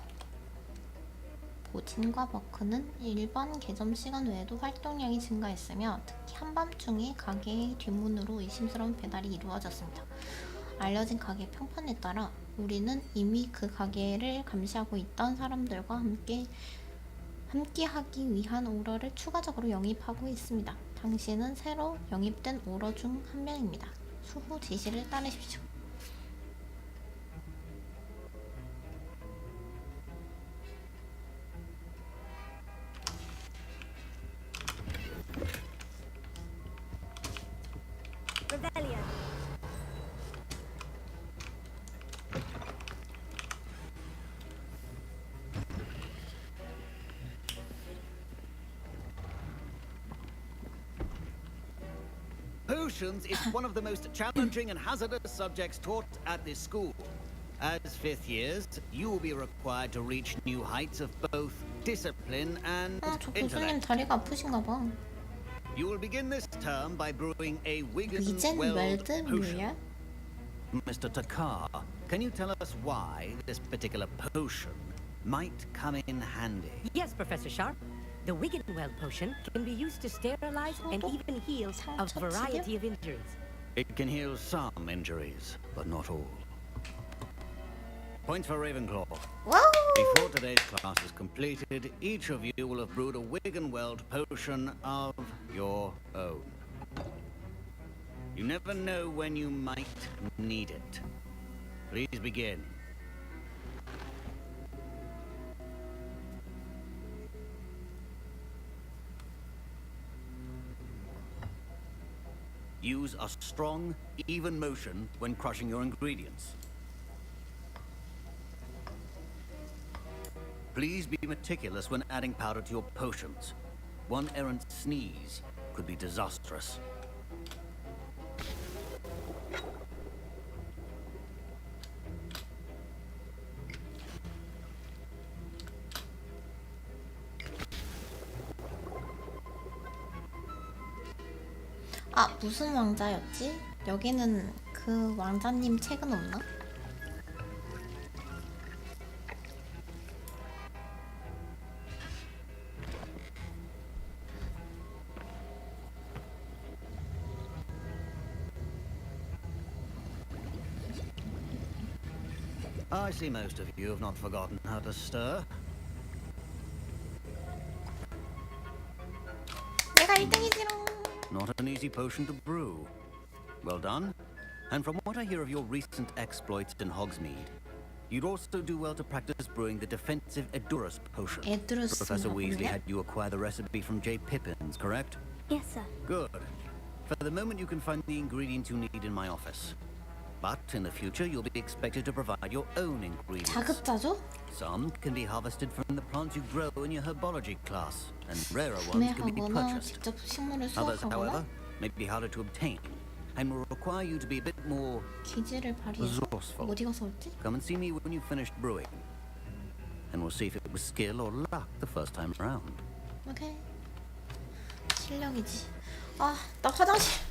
보진과 버크는 일반 개점 시간 외에도 활동량이 증가했으며 특히 한밤중에 가게의 뒷문으로 의심스러운 배달이 이루어졌습니다. 알려진 가게 평판에 따라 우리는 이미 그 가게를 감시하고 있던 사람들과 함께하기 위한 오러를 추가적으로 영입하고 있습니다. 당신은 새로 영입된 오러 중 한 명입니다. 수후 지시를 따르십시오. Revelio. Potions is one of the most challenging and hazardous subjects taught at this school. As fifth years, you will be required to reach new heights of both discipline and 저 교수님 intellect. 다리가 아프신가 봐. You will begin this term by brewing a 위젠 Wiggenweld 웰드 potion. 뮤야? Mr. Takar, can you tell us why this particular potion might come in handy? Yes, Professor Sharp. The Wiggenweld potion can be used to sterilize and even heal a variety of injuries. It can heal some injuries, but not all. Point for Ravenclaw. Wow! Before today's class is completed, each of you will have brewed a Wiggenweld potion of your own. You never know when you might need it. Please begin. Use a strong, even motion when crushing your ingredients. Please be meticulous when adding powder to your potions. One errant sneeze could be disastrous. 아, 무슨 왕자였지? 여기는 그 왕자님 책은 없나? I see most of you have not forgotten how to stir. 내가 1등이지롱. Not an easy potion to brew. Well done. And from what I hear of your recent exploits in Hogsmeade, you'd also do well to practice brewing the defensive Edurus potion. Professor Weasley had you acquire the recipe from J. Pippin's, correct? Yes, sir. Good. For the moment, you can find the ingredients you need in my office. But in the future, you'll be expected to provide your own ingredients. 자급자족? Some can be harvested from the plants you grow in your herbology class, and rarer ones can be purchased. 직접 식물을 Others, 수확하거나 however, may be harder to obtain, and will require you to be a bit more 기질을 발휘해서 resourceful. 어디 가서 올지? Come and see me when you've finished brewing, and we'll see if it was skill or luck the first time round. 오케이. 실력이지. 아, 나 화장실.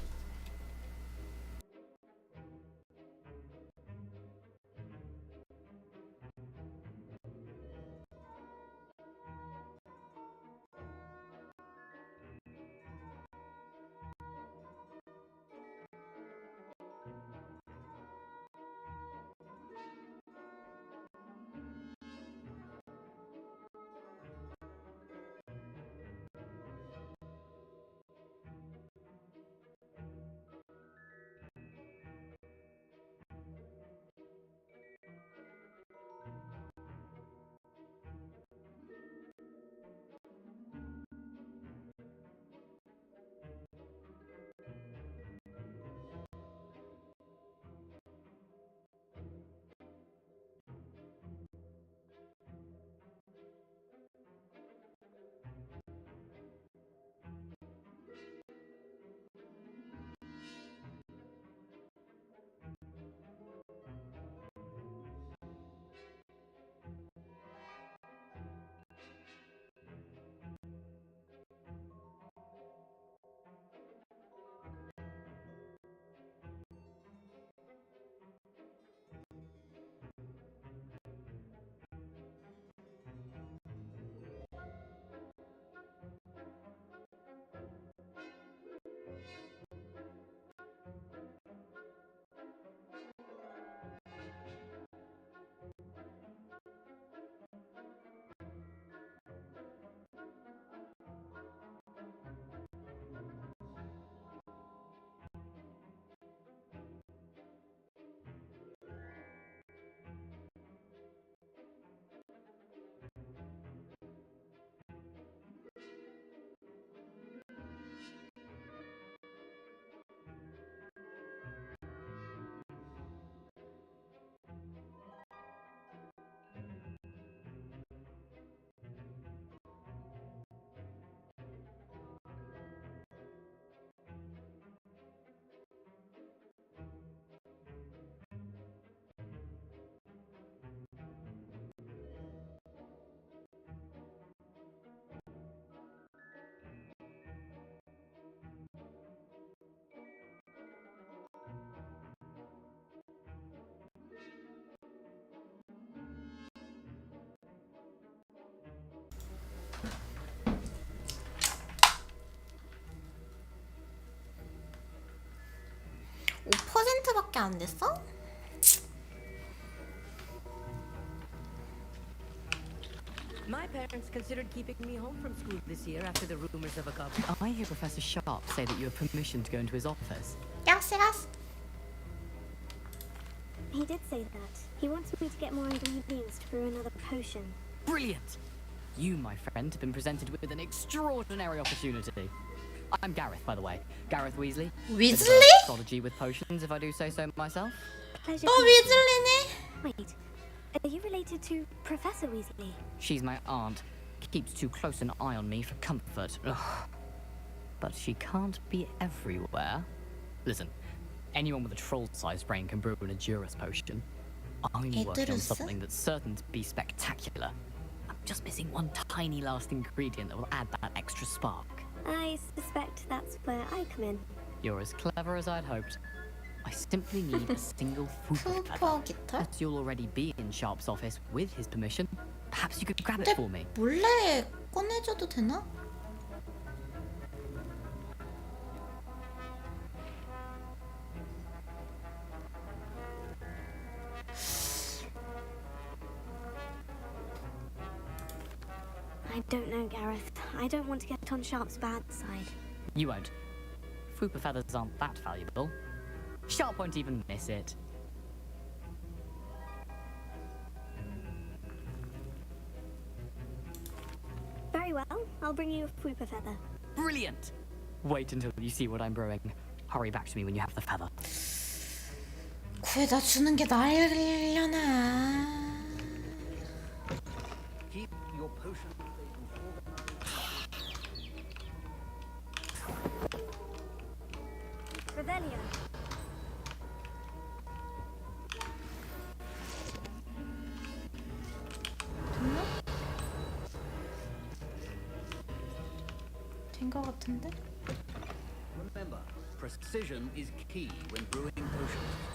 밖에 안 됐어? My parents considered keeping me home from school this year after the rumors of a couple. I hear Professor Sharp say that you have permission to go into his office. Yes, yes. He did say that. He wants me to get more ingredients to brew another potion. Brilliant! You, my friend, have been presented with an extraordinary opportunity. I'm Gareth, by the way. Gareth Weasley. Weasley? Prodigy with potions, if I do say so myself. Pleasure. 또 위즐리니? Wait, are you related to Professor Weasley? She's my aunt. Keeps too close an eye on me for comfort. Ugh. But she can't be everywhere. Listen, anyone with a troll-sized brain can brew an Edurus potion. I'm working on something that's certain to be spectacular. I'm just missing one tiny last ingredient that will add that extra spark. I suspect that's where I come in. You're as clever as I'd hoped. I simply need a single 푸퍼 기타? As you'll already be in Sharp's office with his permission, perhaps you could grab it for me. 몰래 꺼내줘도 되나? I don't know, Gareth. I don't want to get on Sharp's bad side. You won't. Fwooper feathers aren't that valuable. Sharp won't even miss it. Very well. I'll bring you a Fwooper feather. Brilliant! Wait until you see what I'm brewing. Hurry back to me when you have the feather. 구해다 주는 게 나으려나? Keep your potion. Revelio. 된 거 같은데? Remember, precision is key when brewing potions.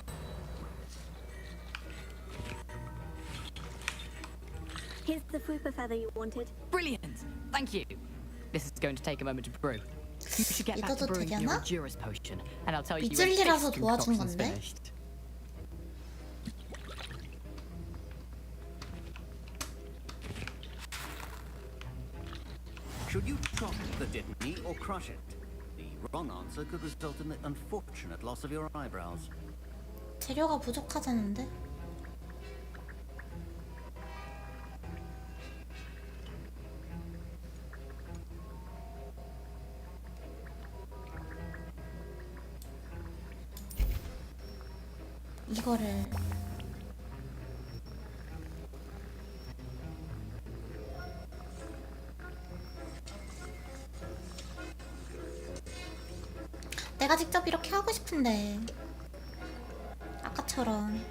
Here's the Fwooper feather you wanted. Brilliant! Thank you! This is going to take a moment to brew. You should get back to brewing your Endurance potion, and I'll tell you when 빗질리라서 this 도와준 concoction's 건데? finished. Should you chop the Dittany or crush it? The wrong answer could result in the unfortunate loss of your eyebrows. 재료가 부족하다는데? 이거를 내가 직접 이렇게 하고 싶은데 아까처럼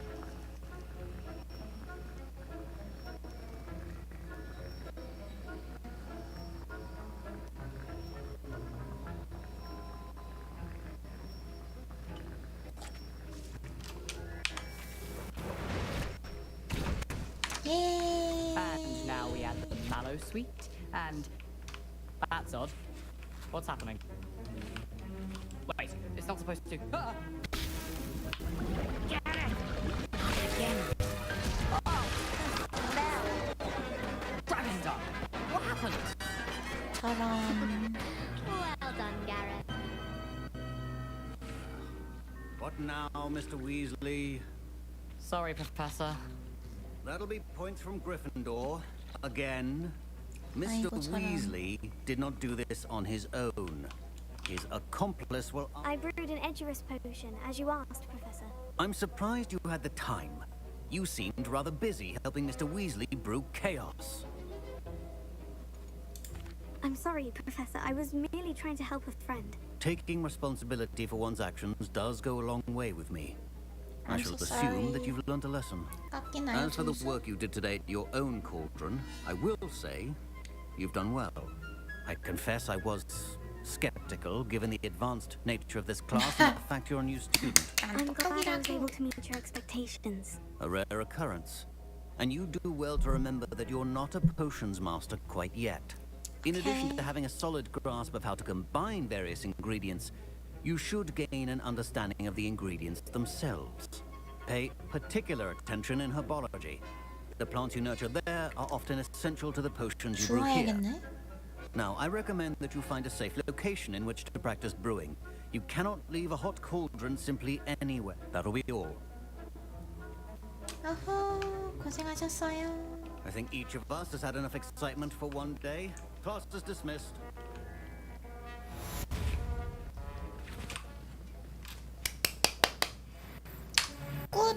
And now we add the mallow sweet, and that's odd. What's happening? Wait, it's not supposed to. Ah! Get it! Again. Oh! Dragon's Dog! What happened? 저런. Well done, Gareth. What now, Mr. Weasley? Sorry, Professor. That'll be points from Gryffindor. Again. Mr. Weasley did not do this on his own. His accomplice will... I brewed an Edurus potion, as you asked, Professor. I'm surprised you had the time. You seemed rather busy helping Mr. Weasley brew chaos. I'm sorry, Professor. I was merely trying to help a friend. Taking responsibility for one's actions does go a long way with me. I shall assume that you've learned a lesson. As for the work you did today at your own cauldron, I will say you've done well. I confess I was skeptical, given the advanced nature of this class and the fact you're a new student. I'm glad I was able to meet your expectations. A rare occurrence. And you do well to remember that you're not a potions master quite yet. In addition to having a solid grasp of how to combine various ingredients, you should gain an understanding of the ingredients themselves. Pay particular attention in herbology. The plants you nurture there are often essential to the potions you brew here. Now, I recommend that you find a safe location in which to practice brewing. You cannot leave a hot cauldron simply anywhere. That'll be all. 고생하셨어요. I think each of us has had enough excitement for one day. Class is dismissed. 굿!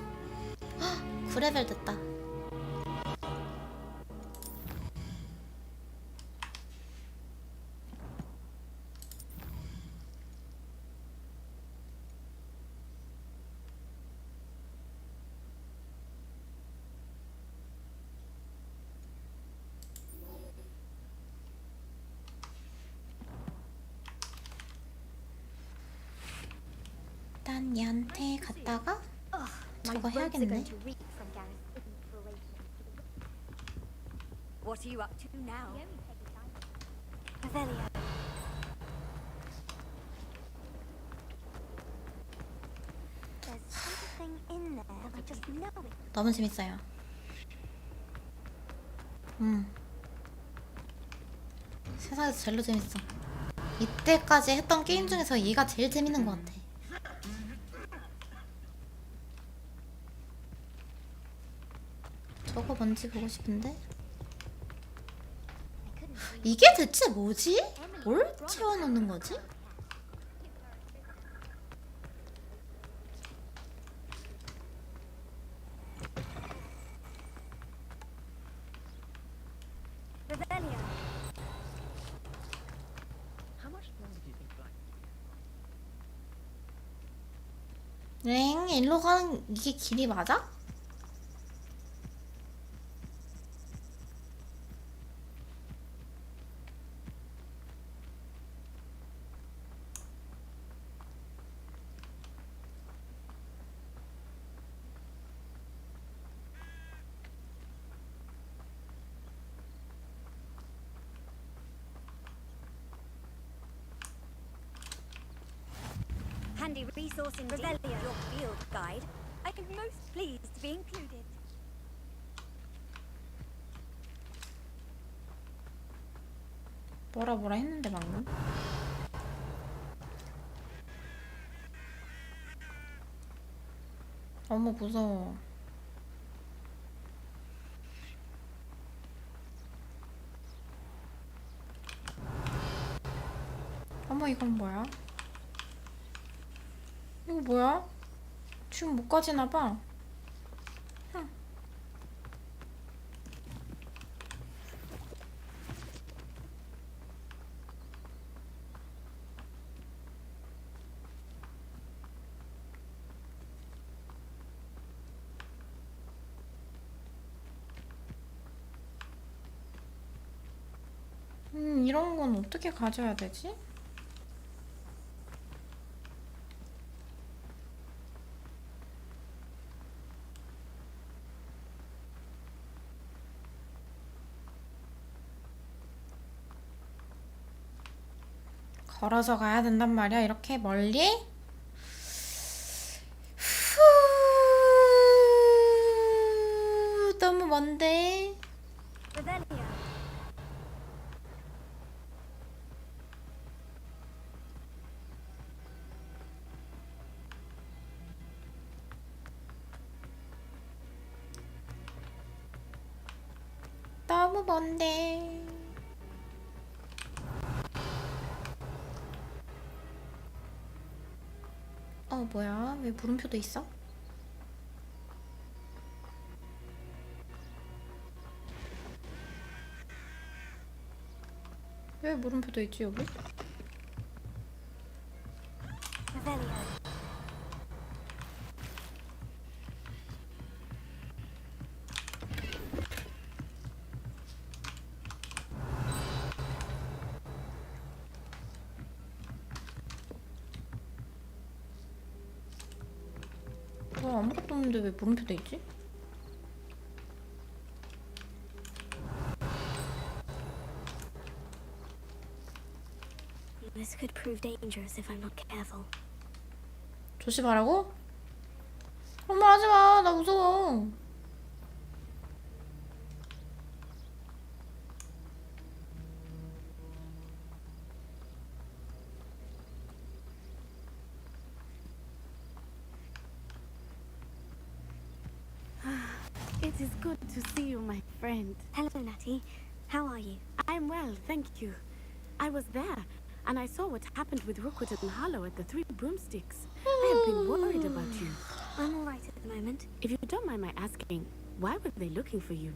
9레벨 됐다. 일단 얘한테 갔다가 저거 해야겠네. What are you up to now? Revelio. There's something in there. I just know it. 너무 재밌어요. 세상에서 제일로 재밌어. 이때까지 했던 게임 중에서 얘가 제일 재밌는 것 같아. 저거 뭔지 보고 싶은데? 이게 대체 뭐지? 뭘 채워놓는 거지? 랭, 일로 가는 이게 길이 맞아? Handy resource indeed. Revelio, your field guide. I am most pleased to be included. 뭐라 했는데 방금? 어머 무서워. 어머 이건 뭐야? 이거 뭐야? 지금 못 가지나봐. 이런 건 어떻게 가져야 되지? 걸어서 가야 된단 말이야, 이렇게 멀리? 후, 너무 먼데? 너무 먼데. 뭐야? 왜 물음표도 있어? 왜 물음표도 있지 여기? 아무것도 없는데 왜 물음표도 있지? This could prove dangerous if I'm not careful. 조심하라고? 엄마 하지마, 나 무서워. It is good to see you, my friend. Hello, Natty. How are you? I'm well, thank you. I was there, and I saw what happened with Rookwood and Hollow at the Three Broomsticks. I have been worried about you. I'm all right at the moment. If you don't mind my asking, why were they looking for you?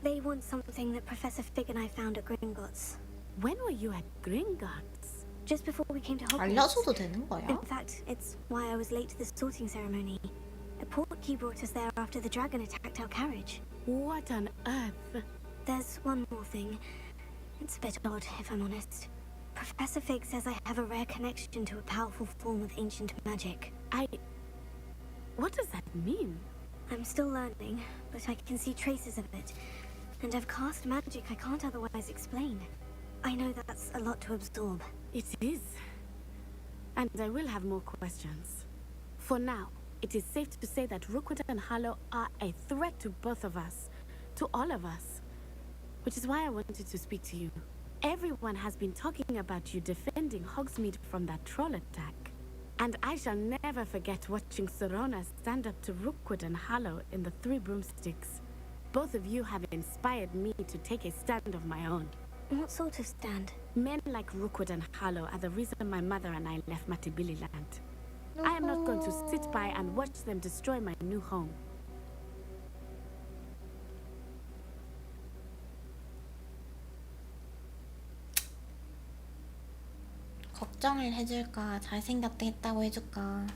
They want something that Professor Fig and I found at Gringotts. When were you at Gringotts? Just before we came to Hogwarts. 알려줘도 되는 거야? In fact, it's why I was late to the sorting ceremony. A portkey brought us there after the dragon attacked our carriage. What on earth? There's one more thing. It's a bit odd, if I'm honest. Professor Fig says I have a rare connection to a powerful form of ancient magic. What does that mean? I'm still learning, but I can see traces of it. And I've cast magic I can't otherwise explain. I know that's a lot to absorb. It is. And I will have more questions. For now, it is safe to say that Rookwood and Hollow are a threat to both of us. To all of us. which is why I wanted to speak to you. Everyone has been talking about you defending Hogsmeade from that troll attack. And I shall never forget watching Serona stand up to Rookwood and Harlow in the Three Broomsticks. Both of you have inspired me to take a stand of my own. What sort of stand? Men like Rookwood and Harlow are the reason my mother and I left Matibili land. I am not going to sit by and watch them destroy my new home. 걱정을 해줄까? 잘생겼다 했다고 해줄까?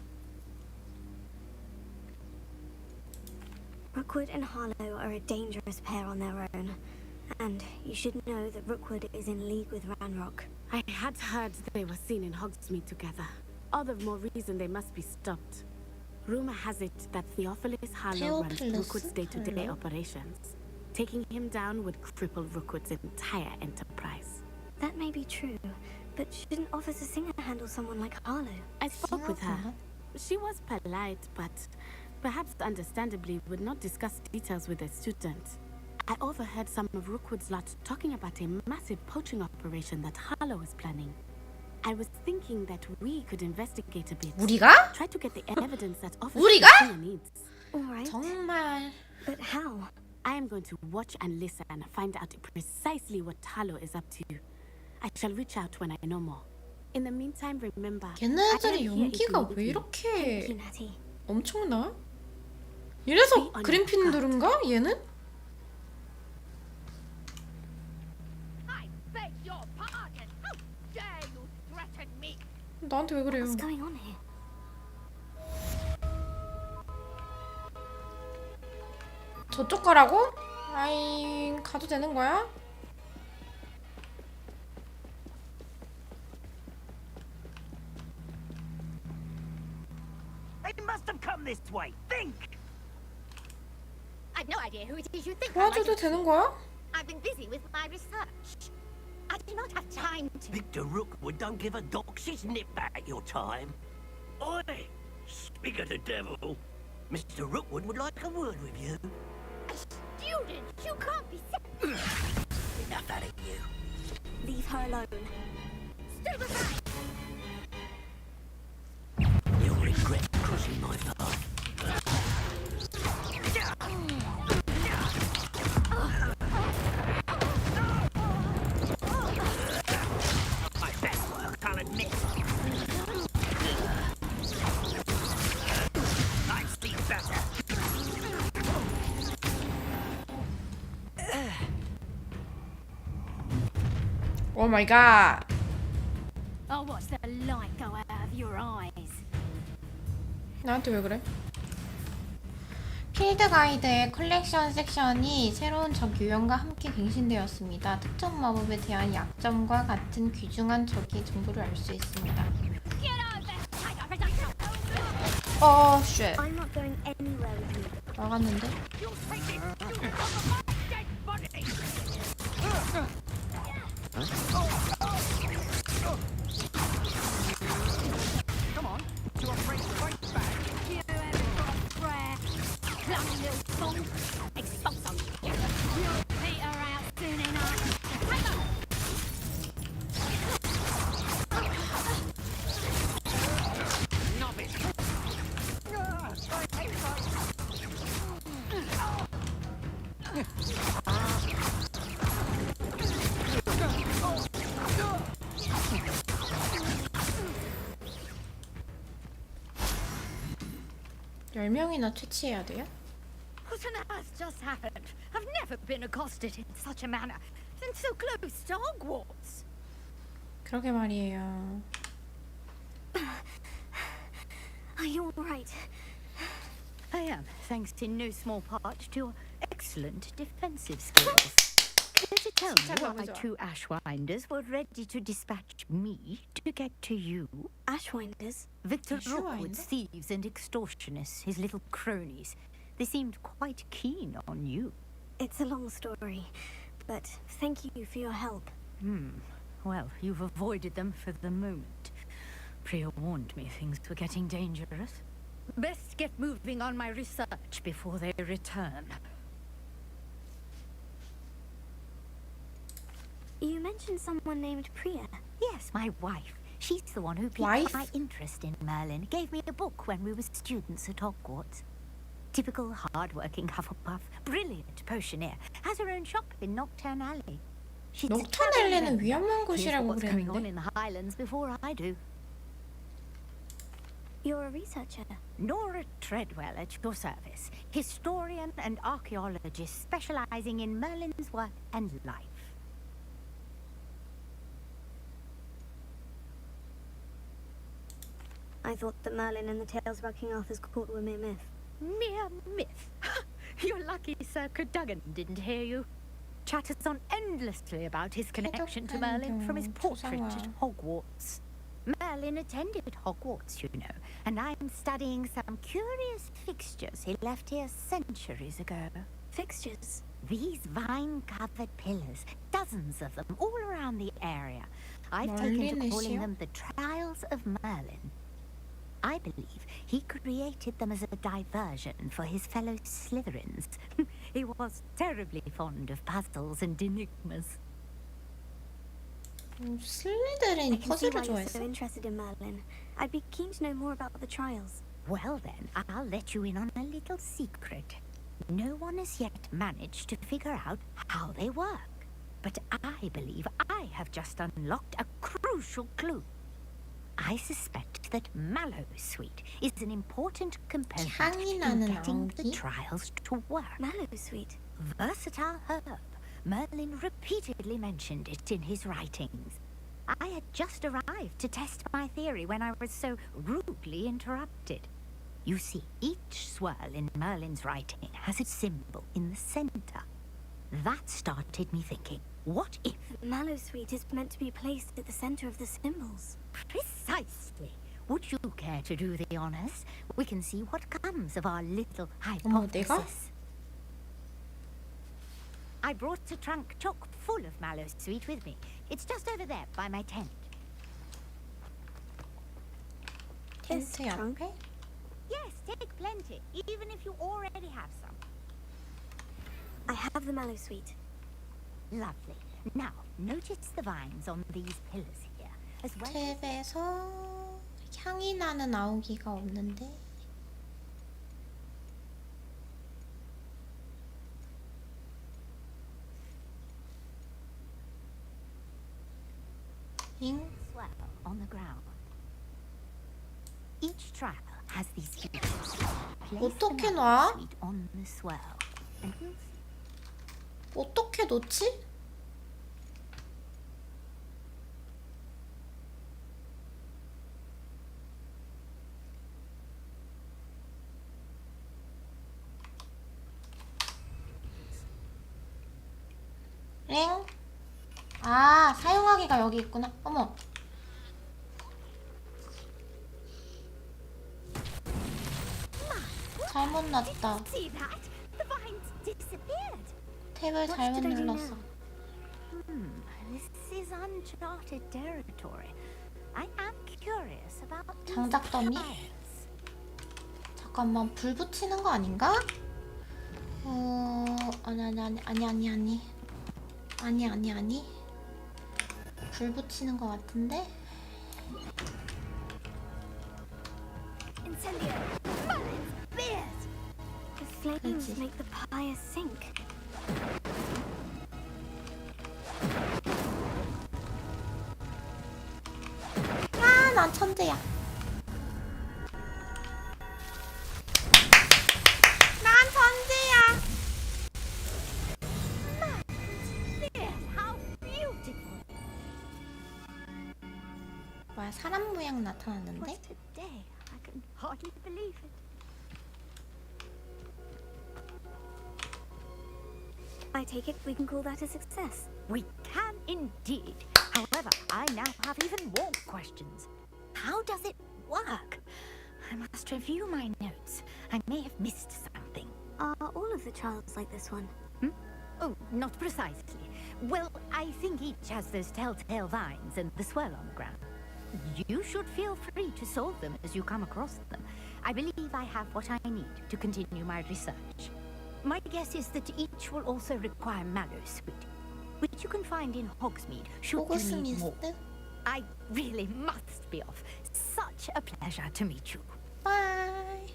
Rookwood and Harlow are a dangerous pair on their own. And you should know that Rookwood is in league with Ranrock. I had heard they were seen in Hogsmeade together. All the more reason they must be stopped. Rumor has it that Theophilus Harlow runs Rookwood's day-to-day operations. Taking him down would cripple Rookwood's entire enterprise. That may be true, but shouldn't Officer Singer handle someone like Harlow? I spoke with her. She was polite, but perhaps understandably would not discuss details with a student. I overheard some of Rookwood's lot talking about a massive poaching operation that Harlow is planning. I was thinking that we could investigate a bit. 우리가? Try to get the evidence that Officer 우리가? Singer needs. All right. 정말. But how? I am going to watch and listen and find out precisely what Harlow is up to. I shall reach out when I know more. In the meantime, remember. 걔네들이 연기가 왜 이렇게 엄청나? 이래서 그린핀들인가? 얘는? 나한테 왜 그래요? What's going on here? 저쪽 가라고? 아이, 가도 되는 거야? They must have come this way. Think. I've no idea who it is you think. 도와줘도 되는 거야? I've been busy with my research. I do not have time to. Victor Rookwood don't give a doxy's nip back at your time. Oi! Speak of the devil. Mr. Rookwood would like a word with you. A student? You can't be Enough out of you. Leave her alone. Still aside. You'll regret crossing my path. My best work, I'll admit. I sleep better. Oh my god. Oh, what's the light go out of your eyes? 나한테 왜 그래? 필드 가이드의 컬렉션 섹션이 새로운 적 유형과 함께 갱신되었습니다. 특정 마법에 대한 약점과 같은 귀중한 적의 정보를 알 수 있습니다. 어, 쉣. I'm not going anywhere with you. 나갔는데? Come on, to operate the right back. You haven't got prayer. Plum little fool. Expose them. You'll peter out soon enough. 열 명이나 퇴치해야 돼요? What on earth just happened? I've never been accosted in such a manner since so close to Hogwarts. 그러게 말이에요. Are you all right? I am, thanks in no small part to your excellent defensive skills. Care to tell me why two Ashwinders were ready to dispatch me to get to you? Ashwinders? Victor Rookwood's thieves and extortionists, his little cronies. They seemed quite keen on you. It's a long story, but thank you for your help. Well, you've avoided them for the moment. Priya warned me things were getting dangerous. Best get moving on my research before they return. You mentioned someone named Priya. Yes, my wife. She's the one who piqued my interest in Merlin. Gave me a book when we were students at Hogwarts. Typical hard-working Hufflepuff, brilliant potioneer. Has her own shop in Nocturne Alley. Nocturne Alley는 위험한 곳이라고 what's going on 그랬는데. in the Highlands before I do. You're a researcher. Nora Treadwell at your service. Historian and archaeologist specializing in Merlin's work and life. I thought that Merlin and the tales about King Arthur's court were mere myth. Mere myth? You're lucky Sir Cadogan didn't hear you. Chatters on endlessly about his connection to Merlin from his portrait at Hogwarts. Merlin attended Hogwarts, you know, and I'm studying some curious fixtures he left here centuries ago. Fixtures? These vine-covered pillars, dozens of them, all around the area. I've taken to calling them the Trials of Merlin. I believe he created them as a diversion for his fellow Slytherins. He was terribly fond of puzzles and enigmas. 슬리더린 I can see why 퍼즐을 you're so 좋아했어? interested in Merlin. I'd be keen to know more about the trials. Well then, I'll let you in on a little secret. No one has yet managed to figure out how they work. But I believe I have just unlocked a crucial clue. I suspect that Mallowsweet is an important component in getting the trials to work. Mallowsweet? Versatile herb. Merlin repeatedly mentioned it in his writings. I had just arrived to test my theory when I was so rudely interrupted. You see, each swirl in Merlin's writing has a symbol in the center. That started me thinking, what if... Mallowsweet is meant to be placed at the center of the symbols. Precisely. Would you care to do the honors? We can see what comes of our little hypothesis. I brought a trunk chock full of Mallowsweet with me. It's just over there by my tent. This trunk? Yes, take plenty, even if you already have some. I have the Mallowsweet. Lovely. Now, notice the vines on these pillars here, as well. 탭에서 향이 나는 아우기가 없는데. Swell on the ground. Each trial has these features. 어떻게 놔? On the swell. 어떻게 놓지? 엥? 아, 사용하기가 여기 있구나. 어머. 잘못 놨다. 탭을 잘못 눌렀어. This is uncharted territory. I am curious about 장작 더미? 잠깐만, 불 붙이는 거 아닌가? 아니. 불 붙이는 거 같은데? The flames make the pyre sink. 아, 난 천재야. 난 천재야. 뭐야, 사람 모양 나타났는데? What's today? I can hardly believe it. I take it we can call that a success. We can indeed. However, I now have even more questions. How does it work? I must review my notes. I may have missed something. Are all of the trials like this one? Oh, not precisely. Well, I think each has those telltale vines and the swirl on the ground. You should feel free to solve them as you come across them. I believe I have what I need to continue my research. My guess is that each will also require Mallowsweet. which you can find in Hogsmeade should you need more. 호그스미스? I really must be off. Such a pleasure to meet you. Bye.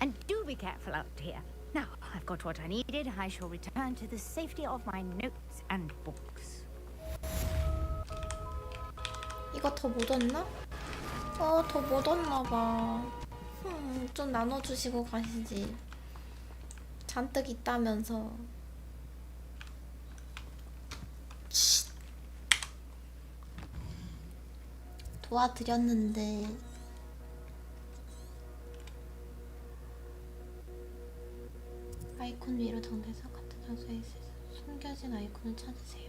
And do be careful out here. Now, I've got what I needed. I shall return to the safety of my notes and books. 이거 더 못 얻나? 더 못 얻나 봐. 좀 나눠주시고 가시지. 잔뜩 있다면서. 쉿. 도와드렸는데. 아이콘 위로 당겨서 같은 장소에 있을 숨겨진 아이콘을 찾으세요.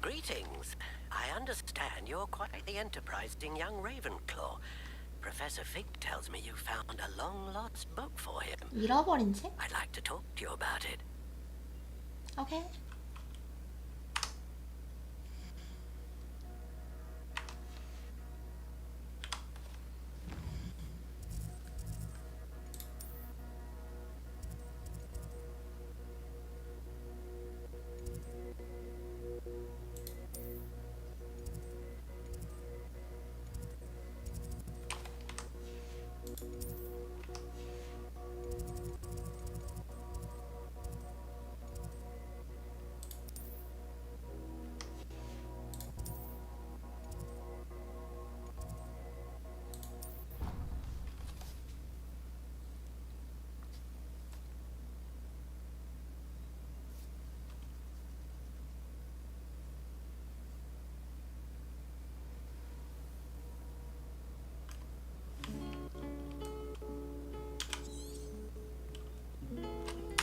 Greetings. I understand you're quite the enterprising young Ravenclaw. Professor Fig tells me you found a long-lost book for him. 잃어버린 책? I'd like to talk to you about it. Okay.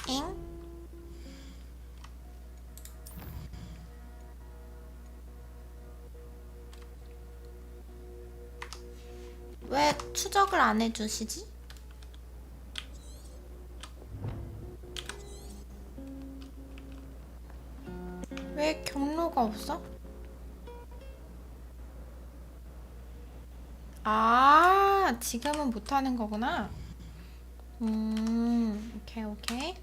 엥? 왜 추적을 안 해주시지? 왜 경로가 없어? 아, 지금은 못하는 거구나. 오케이, 오케이.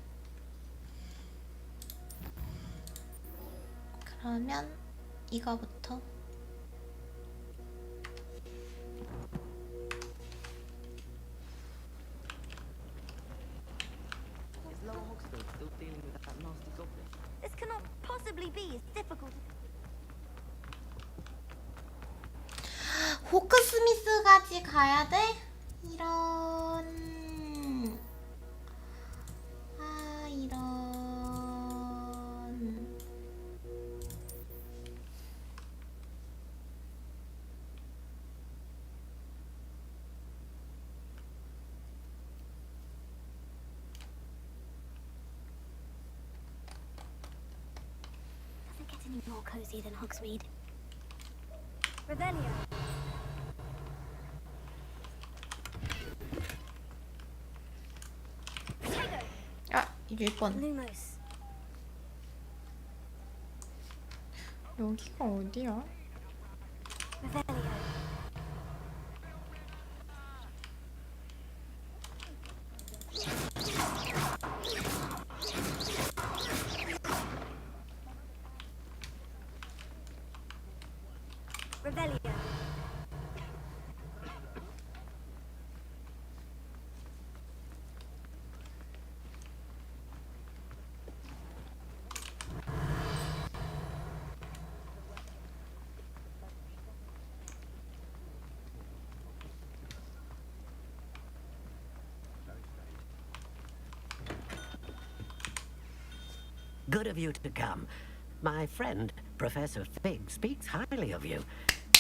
그러면 이거부터. This cannot possibly be as difficult. 호크스미스까지 가야 돼? 이런. 이런. Doesn't get any more cozy than Hogsmeade. Revelio. 아, 1번. Lumos. 여기가 어디야? Revelio. Revelio. Good of you to come. My friend, Professor Fig, speaks highly of you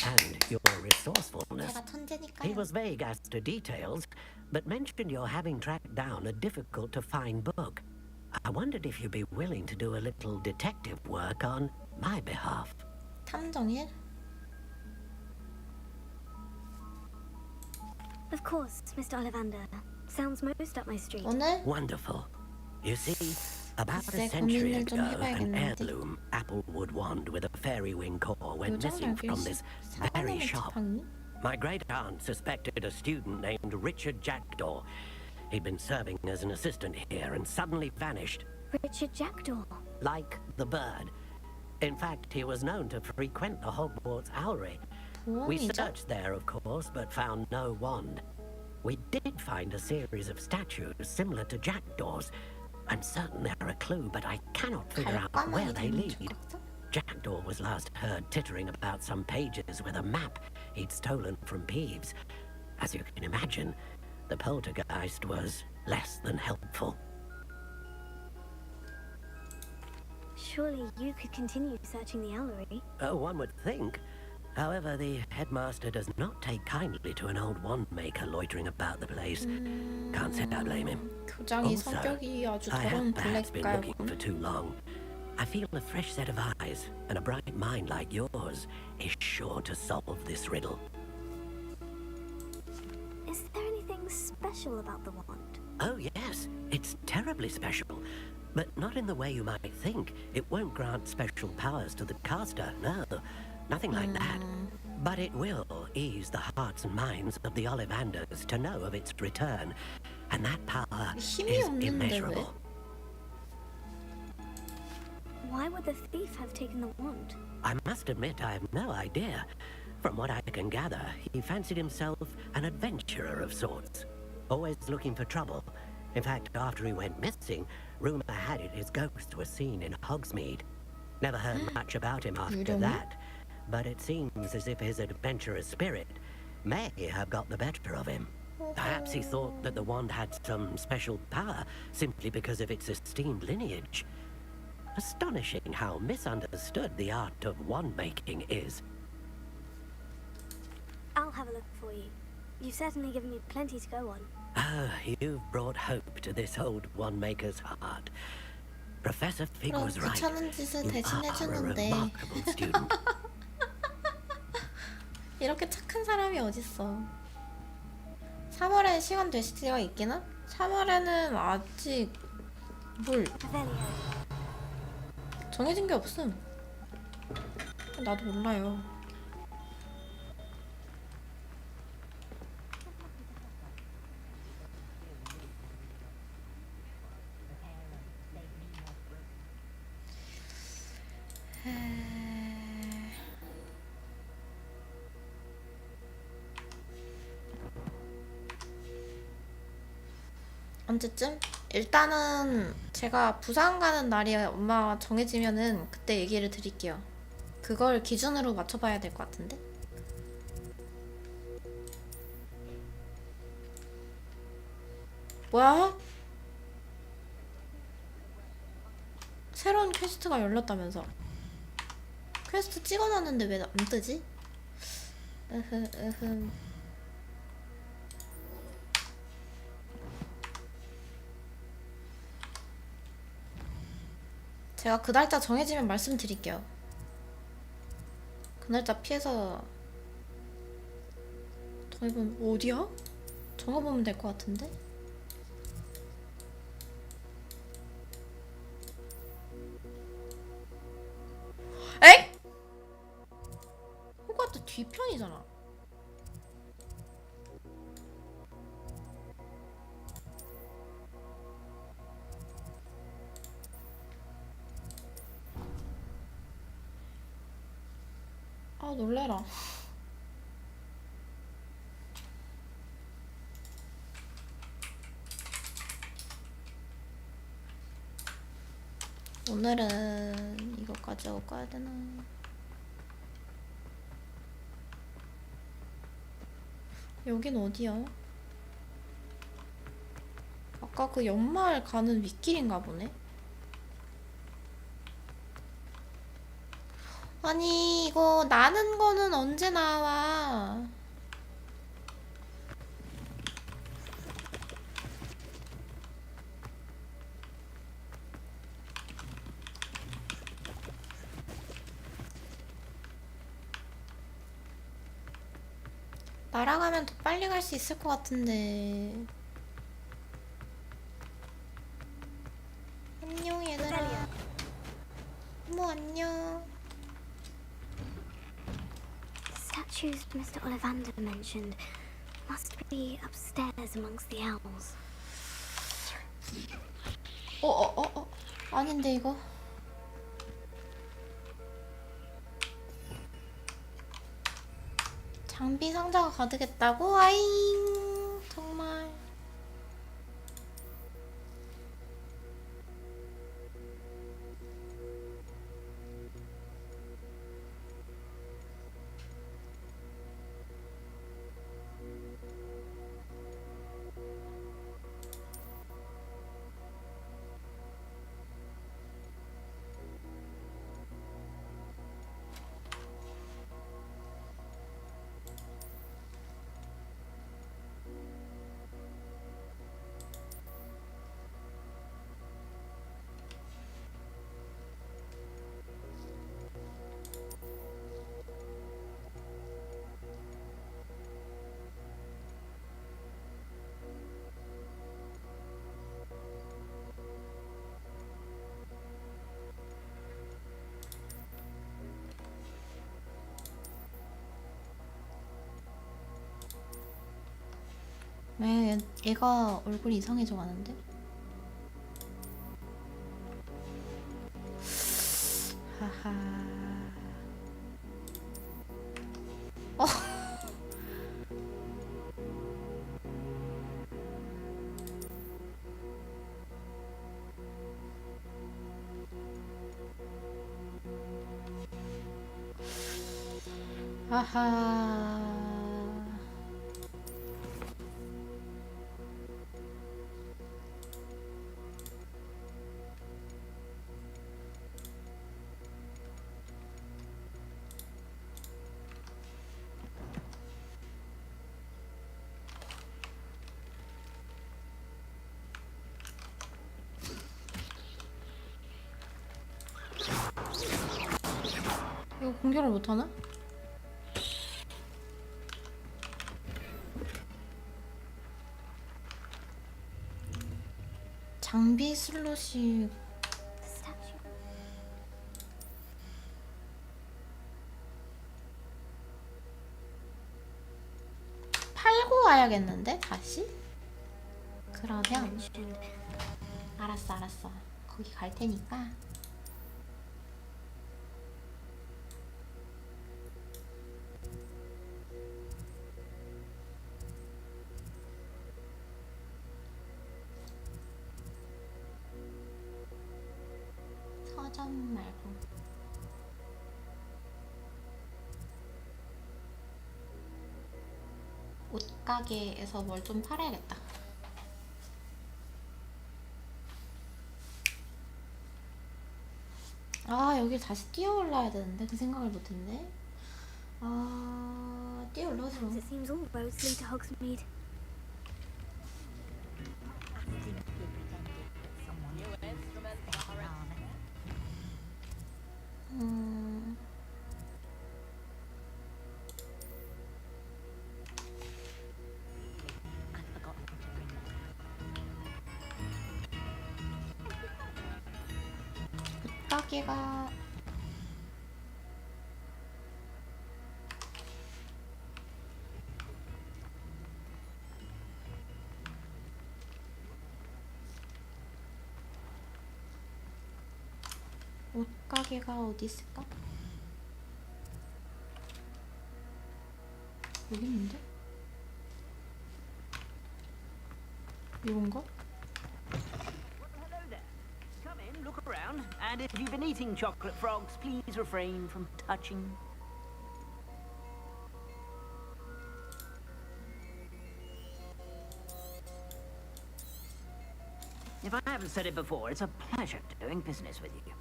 and your resourcefulness. 제가 천재니까요. He was vague as to details, but mentioned your having tracked down a difficult-to-find book. I wondered if you'd be willing to do a little detective work on my behalf. 탐정일? Of course, Mr. Ollivander. Sounds most up my street. 오늘 Wonderful. You see, about a 글쎄, century 고민을 좀 ago, an 해봐야겠는데. heirloom applewood wand with a fairy wing core went 요정 missing 알길 from this very shop. 지팡이? My great aunt suspected a student named Richard Jackdaw. He'd been serving as an assistant here and suddenly vanished. Richard Jackdaw. Like the bird. In fact, he was known to frequent the Hogwarts Owlery. We 우왕이죠? searched there, of course, but found no wand. We did find a series of statues similar to Jackdaw's. I'm certain they're a clue, but I cannot figure out where they lead. Jackdaw was last heard tittering about some pages with a map he'd stolen from Peeves. As you can imagine, the poltergeist was less than helpful. Surely you could continue searching the owlery. One would think. However, the headmaster does not take kindly to an old wand maker loitering about the place. Can't say I blame him. 교장이 Also, 성격이 아주 I 더러운 have perhaps been 블랙가요. looking for too long. I feel a fresh set of eyes and a bright mind like yours is sure to solve this riddle. Is there anything special about the wand? Oh, yes, it's terribly special. But not in the way you might think. It won't grant special powers to the caster, no. Nothing like that. But it will ease the hearts and minds of the Ollivanders to know of its return. And that power is 힘이 없는데 왜? immeasurable. Why would the thief have taken the wand? I must admit I have no idea. From what I can gather, he fancied himself an adventurer of sorts. Always looking for trouble. In fact, after he went missing, rumor had it his ghost was seen in Hogsmeade. Never heard much about him after 이령이? that, but it seems as if his adventurous spirit may have got the better of him. Perhaps he thought that the wand had some special power simply because of its esteemed lineage. Astonishing how misunderstood the art of wand making is. I'll have a look for you. You've certainly given me plenty to go on. Ah, you've brought hope to this old wand maker's heart. Professor Fig 그럼 was right. 귀찮은 짓을 You 대신 are a 해주는데 remarkable student. 이렇게 착한 사람이 어딨어. 3월에 시간 되실 때가 있기나? 3월에는 아직 뭘 정해진 게 없음. 나도 몰라요. 언제쯤? 일단은 제가 부산 가는 날이 엄마가 정해지면은 그때 얘기를 드릴게요. 그걸 기준으로 맞춰봐야 될 것 같은데? 뭐야? 새로운 퀘스트가 열렸다면서. 퀘스트 찍어놨는데 왜 안 뜨지? 으흠. 제가 그 날짜 정해지면 말씀드릴게요. 그 날짜 피해서 정해보면 어디야? 정해보면 될 것 같은데? 에이? 호가트 뒤편이잖아. 아 놀래라. 오늘은 이거까지 하고 가야 되나? 여긴 어디야? 아까 그 연마을 가는 윗길인가 보네? 아니 이거 나는 거는 언제 나와? 날아가면 더 빨리 갈 수 있을 것 같은데 모모 안녕. The statues Mr. Ollivander mentioned must be upstairs amongst the owls. 아닌데 이거. 장비 상자가 가득했다고? 아잉 정말. 왜 얘가 얼굴이 이상해져 가는데? 하하. 하하. 이거 공격을 못하나? 장비 슬롯이 팔고 와야겠는데 다시? 그러면 알았어 거기 갈 테니까 서점 말고 옷가게에서 뭘 좀 팔아야겠다. 아 여기 다시 뛰어 올라야 되는데 그 생각을 못했네. 아 뛰어 올라오지 마. It seems all roads lead to Hogsmeade. 옷가게가 옷가게가 어디 있을까? 여기 있는데? 이건가? Come in, look around, and if you've been eating chocolate frogs, please refrain from touching. If I haven't said it before, it's a pleasure doing business with you.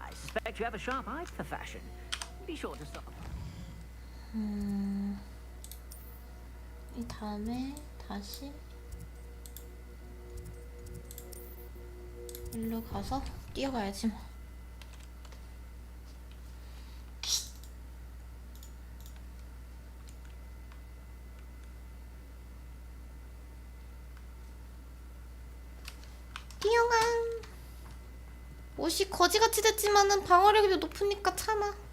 I suspect you have a sharp eye for fashion. Be sure to stop. 이 다음에 다시 일로 가서 뛰어가야지 뭐. 뛰어감. 옷이 거지같이 됐지만은 방어력이 높으니까 참아.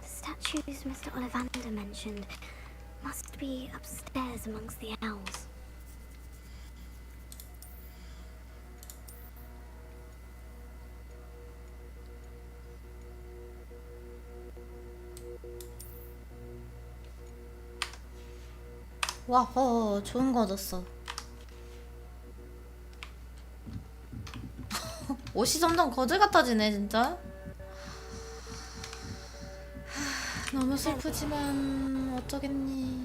Statues Mr. Ollivander mentioned must be upstairs amongst the owls. 와호, 좋은 거 얻었어. 옷이 점점 거지 같아지네 진짜. 너무 슬프지만 어쩌겠니.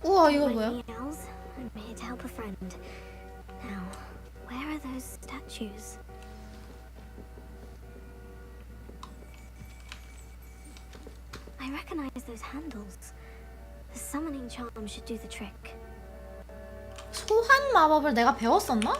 우와, 이거 뭐야? Like the owls, I'm here to help a friend. Now, where are those statues? I recognize those handles. The summoning charm should do the trick. 소환 마법을 내가 배웠었나?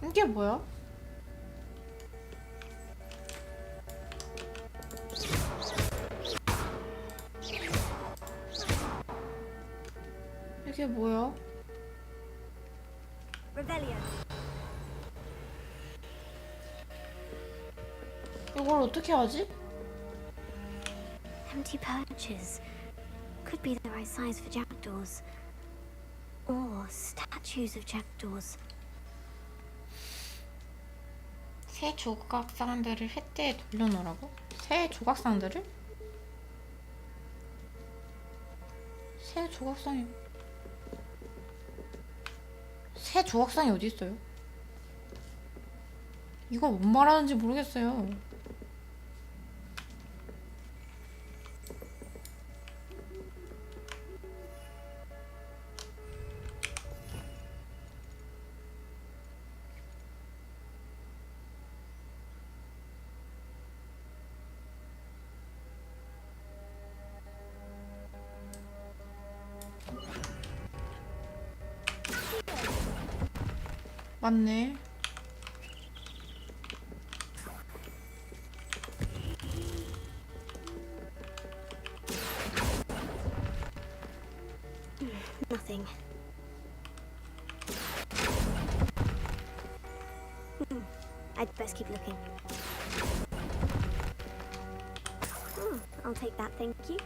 이게 뭐야? 이게 뭐야? Rebellion. 이걸 어떻게 하지? Empty perches. Could be the right size for jackdaws. Or statues of jackdaws. 새 조각상들을 햇대에 돌려놓으라고? 새 조각상들을? 새 조각상이 어디 있어요? 이거 뭔 말하는지 모르겠어요. 맞네. Nothing. I'd best keep looking. I'll take that, thank you.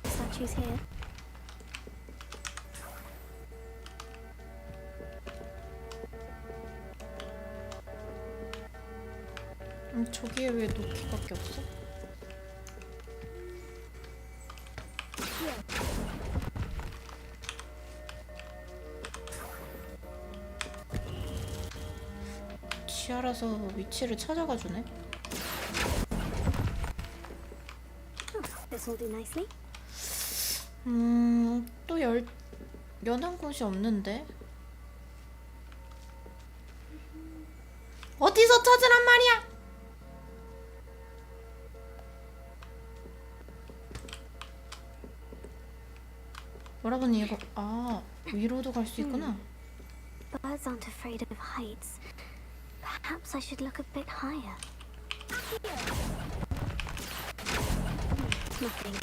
Statues here. 저기에 왜 놓기밖에 없어? 지 알아서 위치를 찾아가 주네. This will do nicely. 또 연한 곳이 없는데. 어디서 찾으란 말이야? 여러분이 이거 위로도 갈 수 있구나. Birds aren't afraid of heights. Perhaps I should look a bit higher. Nothing.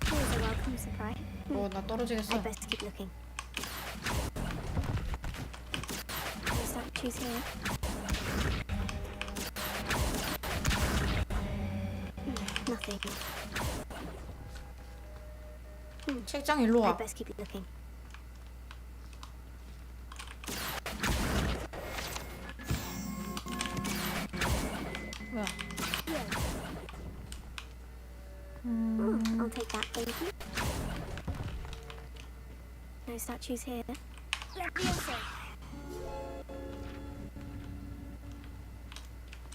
Here's a welcome surprise. 나 떨어지겠어. I'd best keep looking. No statues here. Nothing. 책장 일로 와. I'd best keep looking. 뭐야? I'll take that, thank you. No statues here.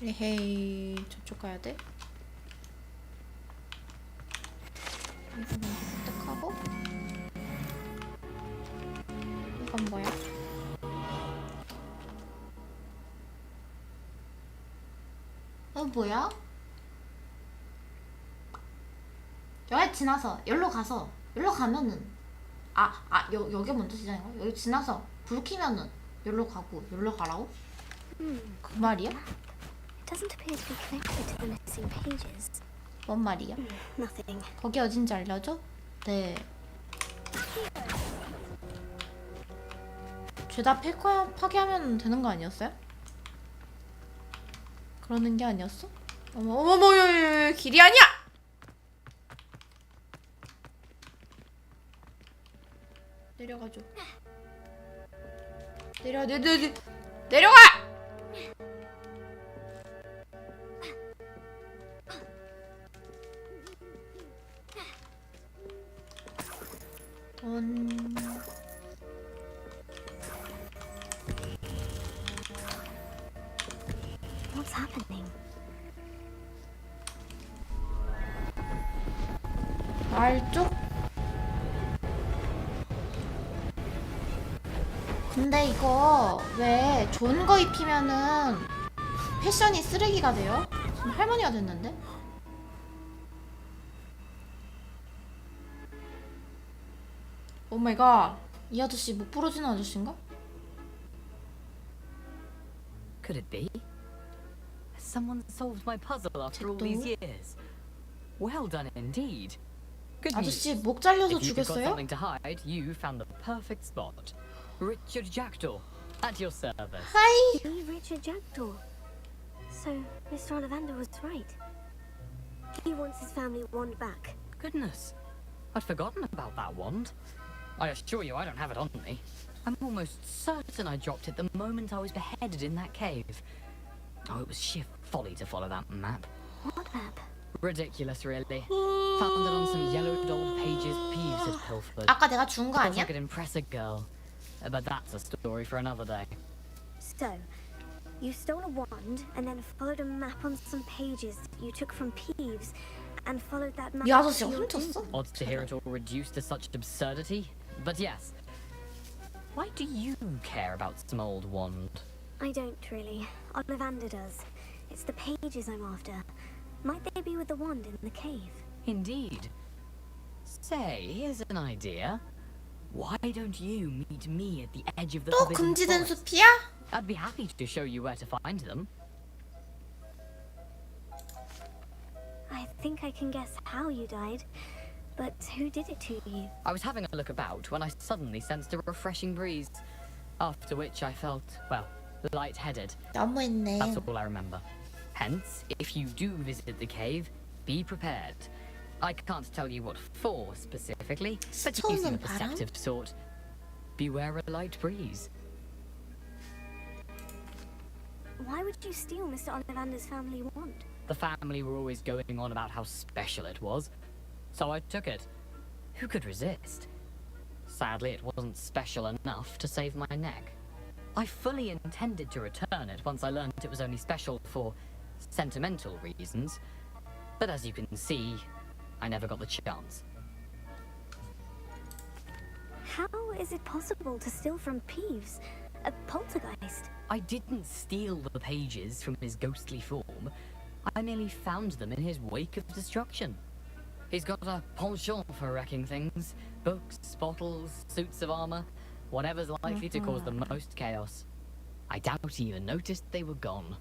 에헤이, 저쪽 가야 돼? 이거 먼저 획득하고. 이건 뭐야? 뭐야? 여기 지나서 여기로 가서 여기로 가면은 여기 먼저 시작인가? 여기 지나서 불 켜면은 여기로 가고 여기로 가라고? 그 말이야? It doesn't appear to be connected to the missing pages. 뭔 말이야? Nothing. 거기 어딘지 알려줘? 네. 죄다 파괴하면 되는 거 아니었어요? 그러는 게 아니었어? 어머, 길이 아니야! 내려가줘. 내려가! What's happening? 말쪽? 근데 이거 왜 좋은 거 입히면은 패션이 쓰레기가 돼요? 지금 할머니가 됐는데? 오마이갓, 이 아저씨 목 부러지는 아저씨인가? Could it be? Someone solved my puzzle after all these years. Well done indeed. Good 아저씨 news. 목 잘려서 If you've got 죽였어요? something to hide, you found the perfect spot. Richard Jackdaw, at your service. Hi. Me, Richard Jackdaw. So, Mr. Ollivander was right. He wants his family wand back. Goodness, I'd forgotten about that wand. I assure you I don't have it on me. I'm almost certain I dropped it the moment I was beheaded in that cave. Oh, it was sheer folly to follow that map. What map? Ridiculous, really. Found it on some yellowed old pages Peeves had pilfered. 아까 내가 준 거 Thought 아니야? I could impress a girl. But that's a story for another day. So, you stole a wand and then followed a map on some pages that you took from Peeves and followed that map. 이 아저씨가 to your 훔쳤어? doom. Odd to hear it all reduced to such absurdity. But yes. Why do you care about some old wand? I don't really. Ollivander does. It's the pages I'm after. Might they be with the wand in the cave? Indeed. Say, here's an idea. Why don't you meet me at the edge of the 또 forbidden 금지된 forest? 숲이야? I'd be happy to show you where to find them. I think I can guess how you died. But who did it to you? I was having a look about when I suddenly sensed a refreshing breeze. After which I felt, well, lightheaded. 너무했네. That's all I remember. Hence, if you do visit the cave, be prepared. I can't tell you what for specifically, but using a perceptive sort. Beware a light breeze. Why would you steal Mr. Ollivander's family wand? The family were always going on about how special it was, so I took it. Who could resist? Sadly, it wasn't special enough to save my neck. I fully intended to return it once I learned it was only special for sentimental reasons, but as you can see, I never got the chance. How is it possible to steal from Peeves, a poltergeist? I didn't steal the pages from his ghostly form. I merely found them in his wake of destruction. He's got a penchant for wrecking things. Books, bottles, suits of armor, whatever's likely to cause the most chaos. I doubt he even noticed they were gone.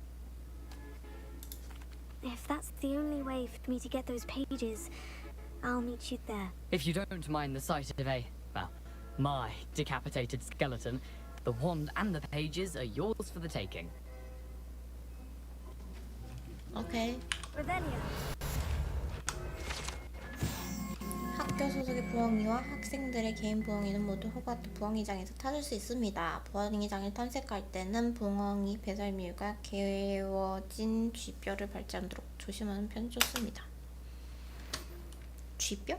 If that's the only way for me to get those pages, I'll meet you there. If you don't mind the sight of my decapitated skeleton, the wand and the pages are yours for the taking. Okay. Rebellion. 학교 소속의 부엉이와 학생들의 개인 부엉이는 모두 호가트 부엉이장에서 찾을 수 있습니다. 부엉이장을 탐색할 때는 부엉이 배설물과 개워진 쥐뼈를 밟지 않도록 조심하는 편이 좋습니다. 쥐뼈?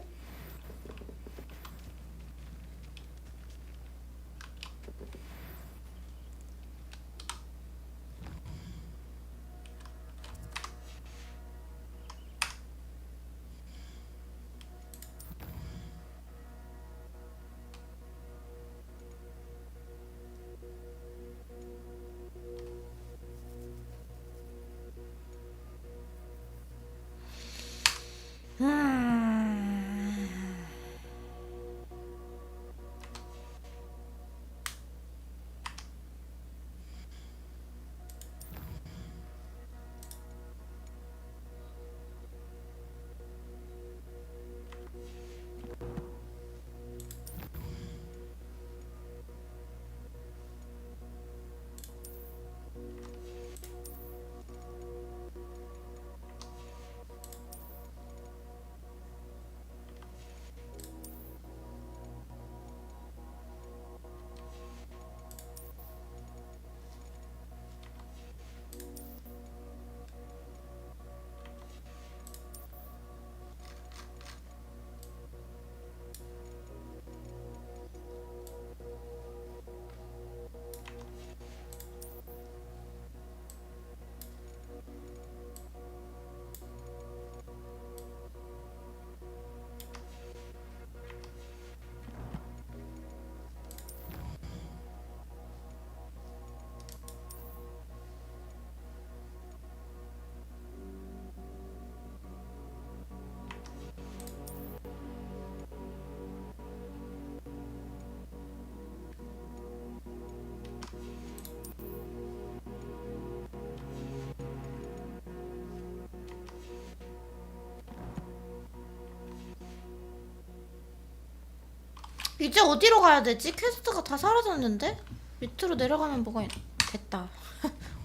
이제 어디로 가야 되지? 퀘스트가 다 사라졌는데? 밑으로 내려가면 뭐가 됐다.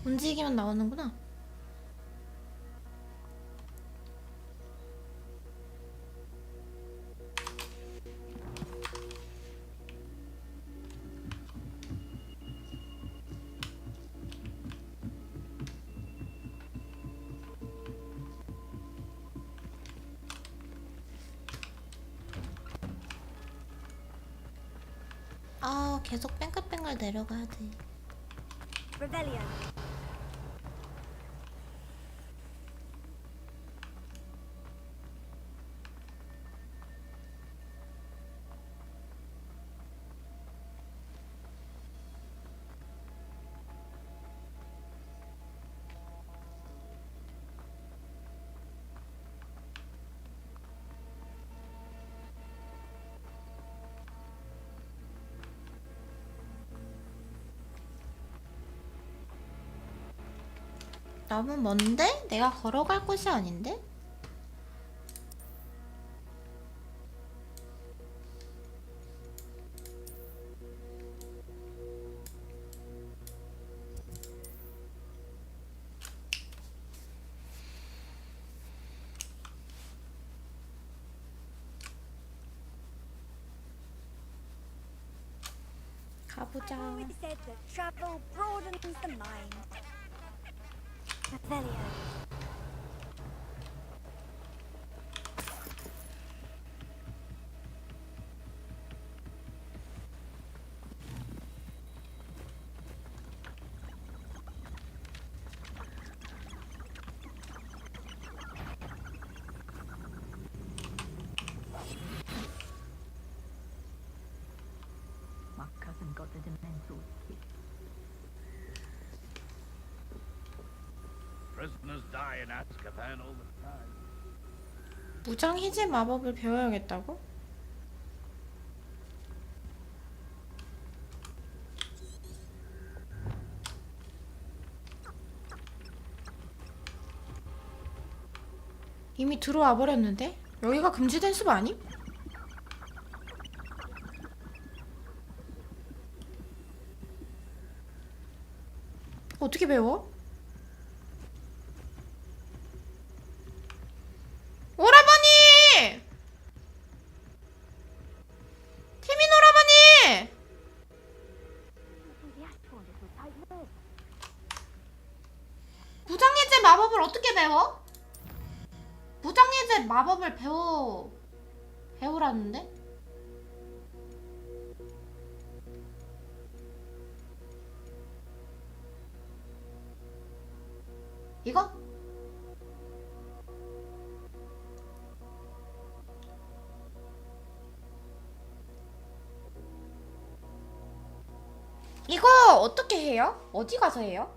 움직이면 나오는구나. 아, 계속 뺑글뺑글 내려가야 돼. Rebellion. 너무 먼데? 내가 걸어갈 곳이 아닌데? 가보자. always said that travel broadens the mind. Revelio. My cousin got the Dementor's key. Prisoners die in Azkaban all the time. 무장 해제 마법을 배워야겠다고? 이미 들어와 버렸는데? 여기가 금지된 숲 아님? 어떻게 배워? 오라버니! 태민 오라버니! 무장해제 마법을 어떻게 배워? 무장해제 마법을 배우라는데? 이거? 이거 어떻게 해요? 어디 가서 해요?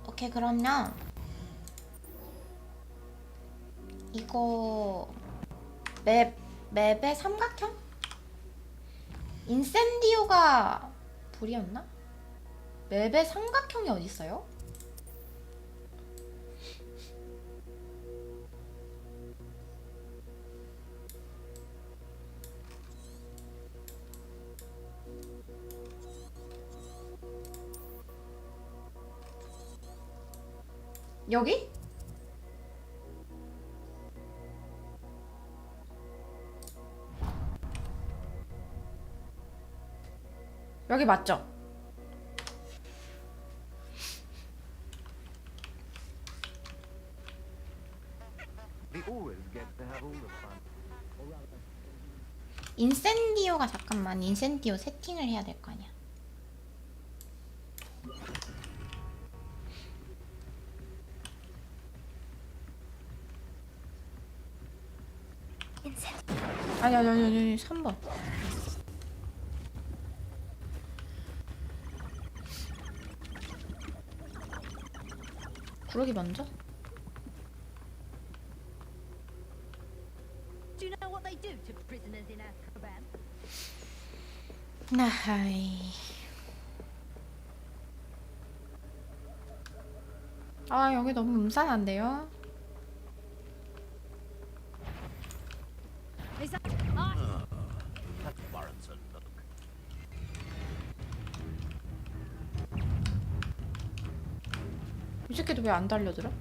오케이, 그러면 이거 맵의 삼각형? 인센디오가 불이었나? 맵의 삼각형이 어딨어요? 여기? 여기 맞죠? 인센디오가 잠깐만 인센디오 세팅을 해야 될 거 아니야. 아니 3번. 그러기 먼저? Do you know what they do to prisoners in Azkaban? 나하이. 아, 여기 너무 음산한데요? That warrants a look. 이 새끼도 왜 안 달려들어?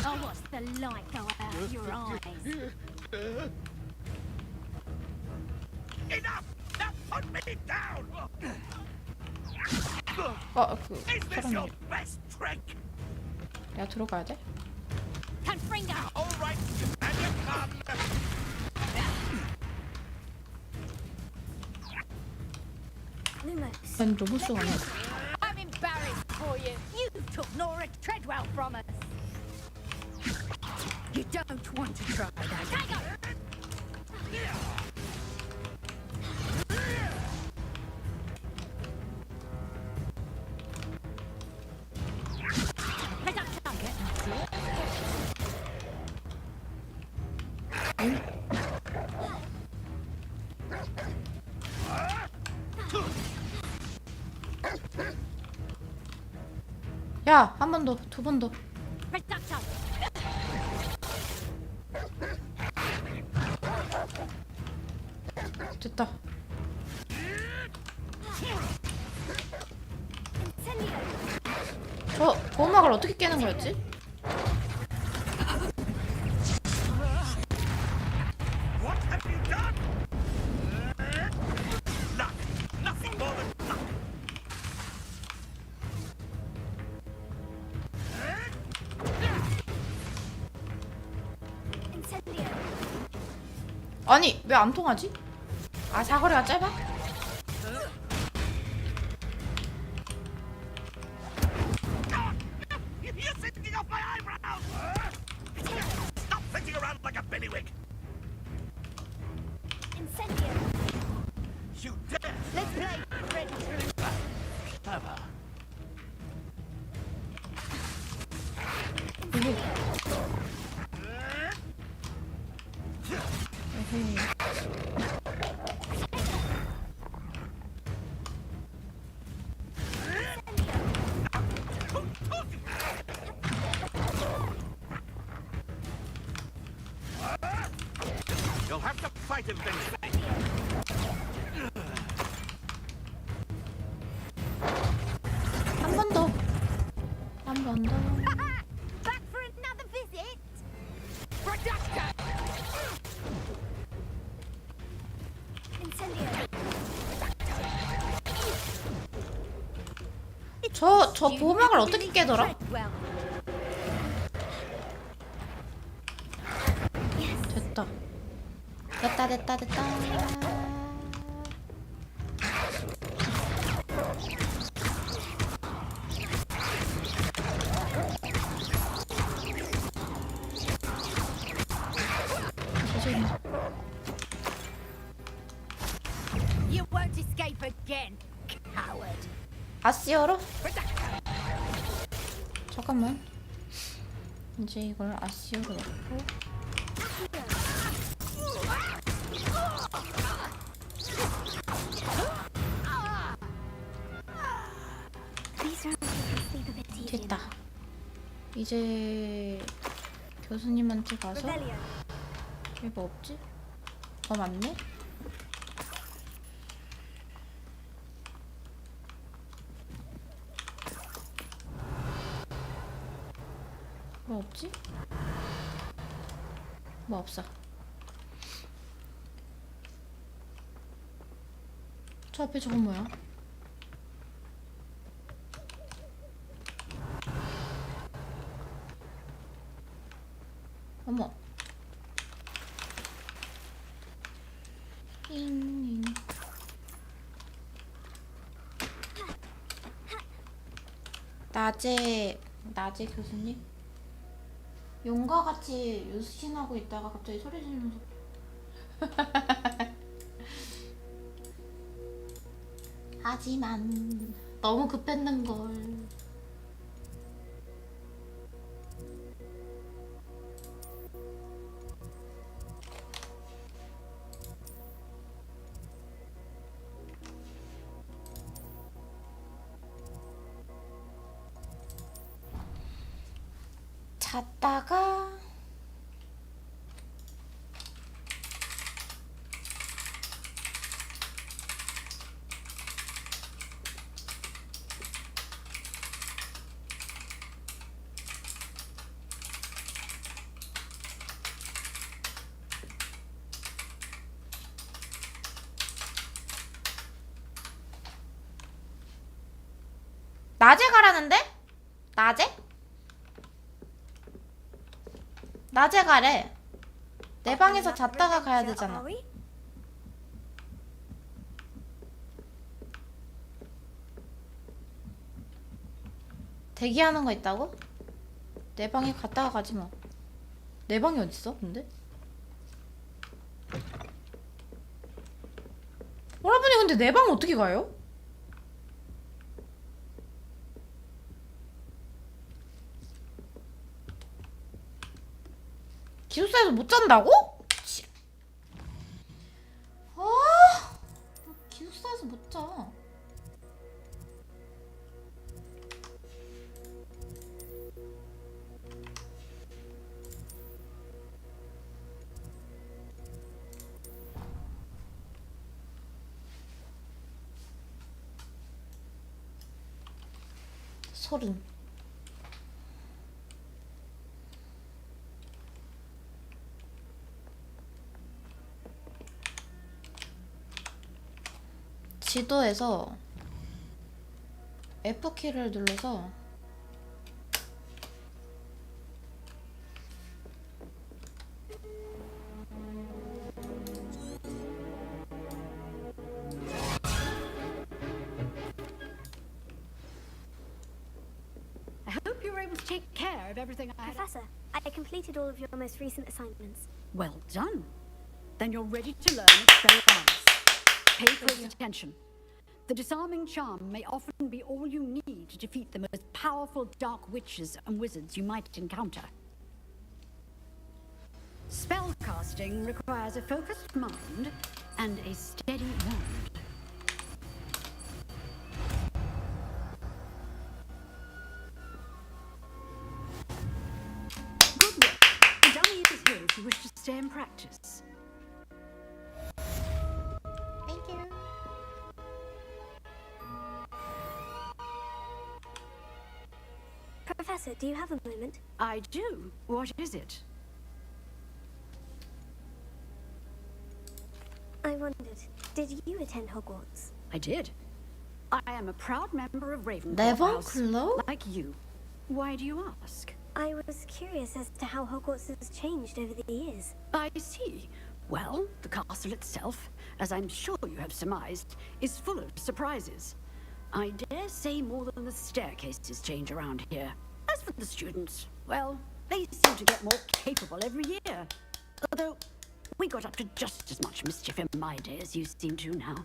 Oh, what's the light go out of your eyes? Enough! Now put me down! Is this your best trick? 내가 들어가야 돼? Confringo! All right, and you come. Lumos. 난 로봇수 아니야. I'm embarrassed for you. You took Nora Treadwell from us. You don't want to try that. 야, 한 번 더, 두 번 더. 됐다. 저 보호막을 어떻게 깨는 거였지? What have you done? Luck. Nothing more than luck. 아니, 왜 안 통하지? 아, 사거리가 짧아? You're sitting off my eyebrows! Stop flitting around like a billywig! Incendio. You dare! Let's play Freddy Krueger. Papa. You'll have to fight eventually. 한 번 더. 한 번 더. Back for another visit. Incendio. 저 보호막을 어떻게 깨더라? 됐다. 됐다. You won't escape again, coward. 아시어로? 잠깐만. 이제 이걸 아시어로 넣고. 됐다. 이제 교수님한테 가서 이거 뭐 없지? 맞네? 뭐 없지? 뭐 없어. 저 앞에 저건 뭐야? 어머. 낮에 교수님? 용과 같이 유신하고 있다가 갑자기 소리 지르면서 하지만 너무 급했는걸. 잤다가 낮에 가라는데? 낮에 가래. 내 방에서 잤다가 가야 되잖아. 대기하는 거 있다고? 내 방에 갔다가 가지 뭐. 내 방이 어딨어 근데? 여러분이 근데 내 방 어떻게 가요? 기숙사에서 못 잔다고? 기숙사에서 못 자. 소름. 지도에서 F키를 눌러서 I hope you were able to take care of everything I had. Professor, I completed all of your most recent assignments. Well done. Then you're ready to learn experiments. Pay close attention. The disarming charm may often be all you need to defeat the most powerful dark witches and wizards you might encounter. Spellcasting requires a focused mind and a steady wand. Good work. The dummy is here if you wish to stay and practice. Thank you. Professor, do you have a moment? I do. What is it? I wondered, did you attend Hogwarts? I did. I am a proud member of Ravenclaw House, Ravenclaw? like you. Why do you ask? I was curious as to how Hogwarts has changed over the years. I see. Well, the castle itself, as I'm sure you have surmised, is full of surprises. I dare say more than the staircases change around here. As for the students, well, they seem to get more capable every year. Although, we got up to just as much mischief in my day as you seem to now.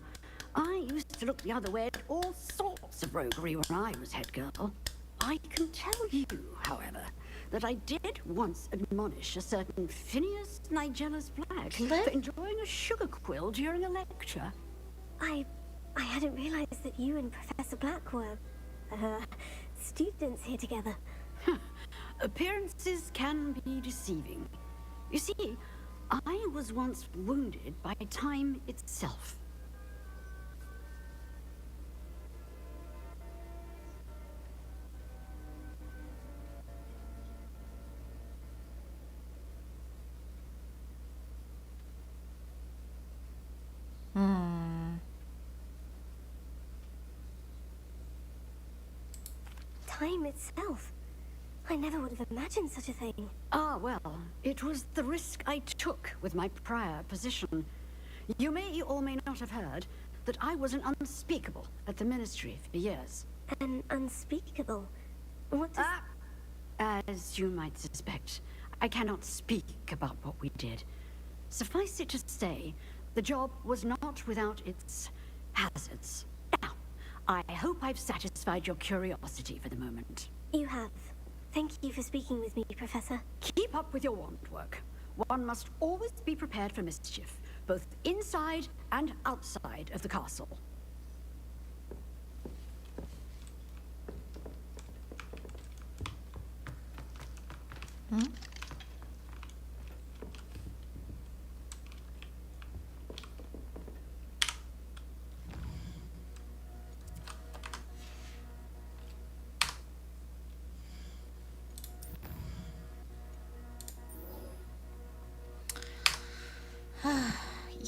I used to look the other way at all sorts of roguery when I was head girl. I can tell you, however, that I did once admonish a certain Phineas Nigella's Black for enjoying a sugar quill during a lecture. I hadn't realized that you and Professor Black were, students here together. Appearances can be deceiving. You see, I was once wounded by time itself. Time itself. I never would have imagined such a thing. Ah, well, it was the risk I took with my prior position. You may or may not have heard that I was an unspeakable at the Ministry for years. An unspeakable? What does... As you might suspect, I cannot speak about what we did. Suffice it to say, the job was not without its hazards. Now, I hope I've satisfied your curiosity for the moment. You have. Thank you for speaking with me, Professor. Keep up with your wand work. One must always be prepared for mischief, both inside and outside of the castle.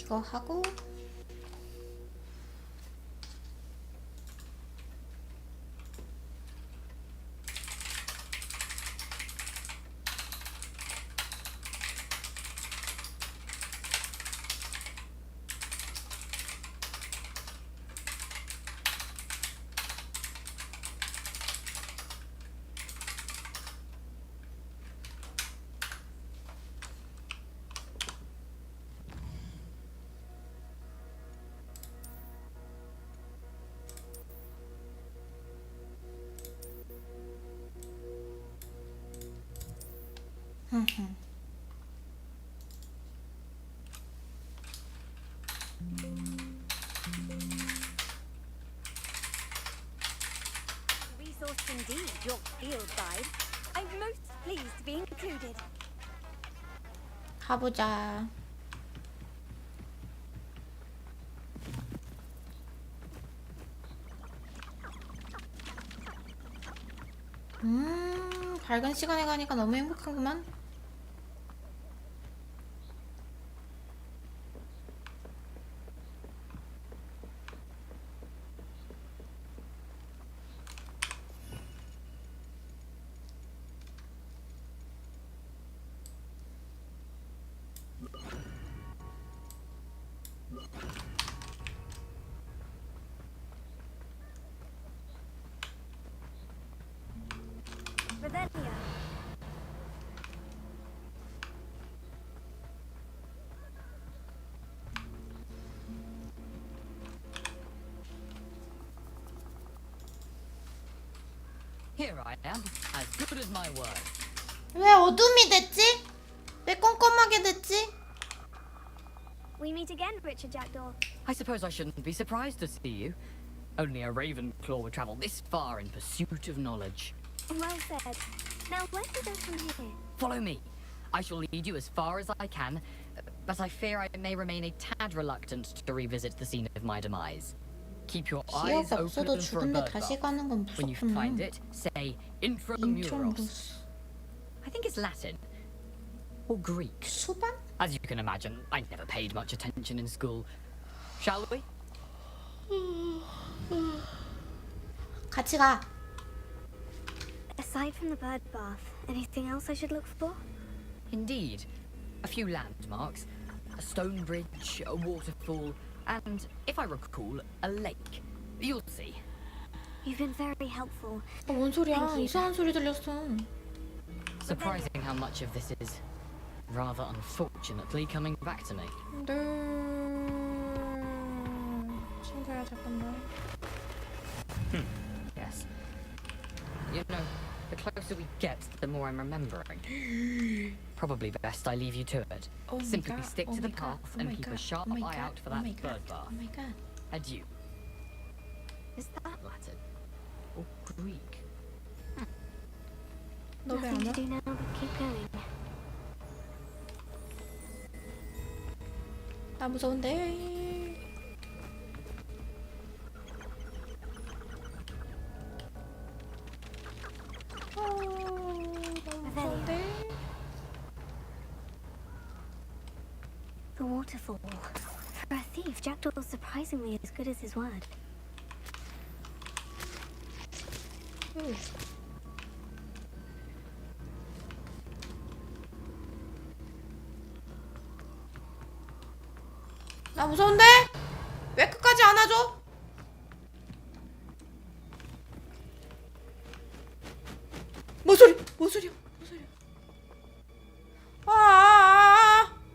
이거 하고 Resource indeed, your field guide. I'm most pleased to be included. 가보자. 밝은 시간에 가니까 너무 행복하구만. Revelio. Here I am, as good as my word. 왜 어둠이 됐지? 왜 껌껌하게 됐지? We meet again, Richard Jackdaw. I suppose I shouldn't be surprised to see you. Only a Ravenclaw would travel this far in pursuit of knowledge. Well said. Now, where do we go from here? Follow me. I shall lead you as far as I can, but I fear I may remain a tad reluctant to revisit the scene of my demise. Keep your eyes 기억 없어도 open for a 죽은데 bird 다시 bath. 가는 건 When you 무섭구나. find it, say Intramuros. I think it's Latin. Or Greek. 수반? As you can imagine, I never paid much attention in school. Shall we? 같이 가. Aside from the bird bath, anything else I should look for? Indeed. A few landmarks. A stone bridge, a waterfall, and, if I recall, a lake. You'll see. You've been very helpful. 뭔 소리야? Thank you. 이상한 소리 들렸어. Surprising how much of this is, rather unfortunately, coming back to me. 네. 친구야 잠깐만. Yes. You know, the closer we get, the more I'm remembering. Probably best I leave you to it. Oh my Simply God, stick oh to the my God, path oh and my keep a God, sharp oh my eye God, out for oh that my bird God, bath. oh my God. Adieu. Is that Latin or Greek? 너 왜 nothing 안 to 와? do now but keep going? 나 무서운데. Revelio. The waterfall. For a thief, Jackdaw's surprisingly as good as his word. 나 무서운데? 왜 끝까지 안아줘? 뭔 소리? 뭔 소리야? 뭔 소리야?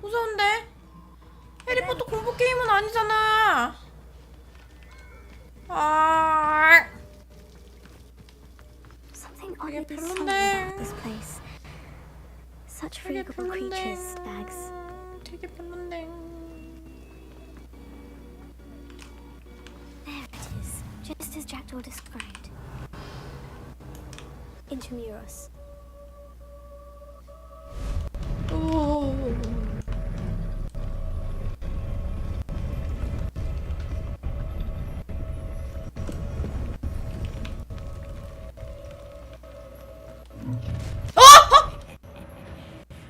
무서운데? 해리포터 공포 게임은 아니잖아. Something oddly 이게 solemn 별론데. about this place. Such 되게 frugal 별론데. creatures, stags. 되게 별론데. There it is, just as Jackdaw described. Intramuros.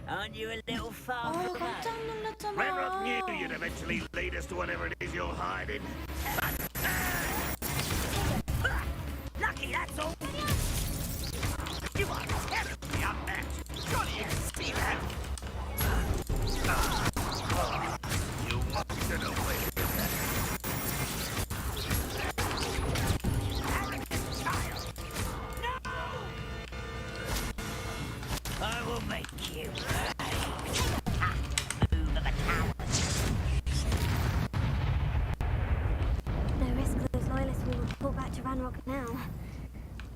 Aren't you a little far from 깜짝 놀랐잖아. Ranrock knew you'd eventually lead us to whatever it is you're hiding. Lucky, that's all. You are terribly unmatched. Surely you can see that. You must get away with that. I will make you. No risk those loyalists will report back to Ranrock now.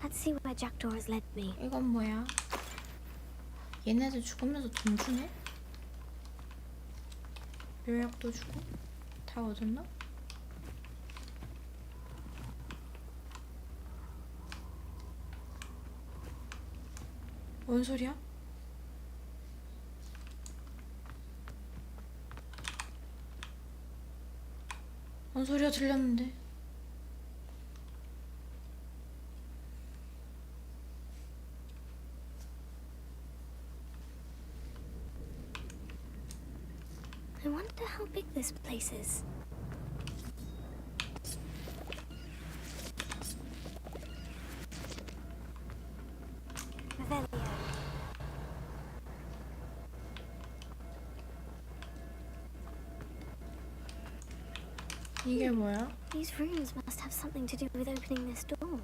Let's see where Jackdaw has led me. 이건 뭐야? 얘네들 죽으면서 돈 주네? 묘약도 주고 다 얻었나? 뭔 소리야? 뭔 소리가 들렸는데? this place is. Revelio. 이게 뭐야? These rooms must have something to do with opening this door.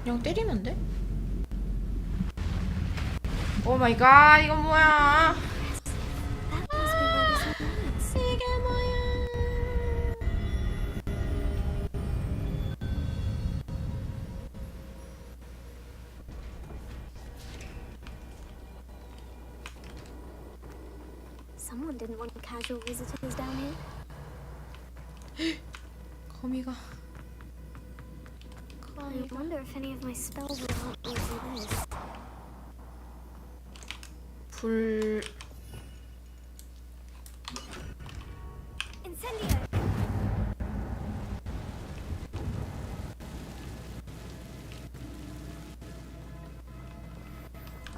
그냥 때리면 돼? 오 마이 갓, 이건 뭐야? 이게 뭐야? Someone didn't want casual visitors down here. 거미가. I wonder if any of my spells will help me do this. 불. Incendio!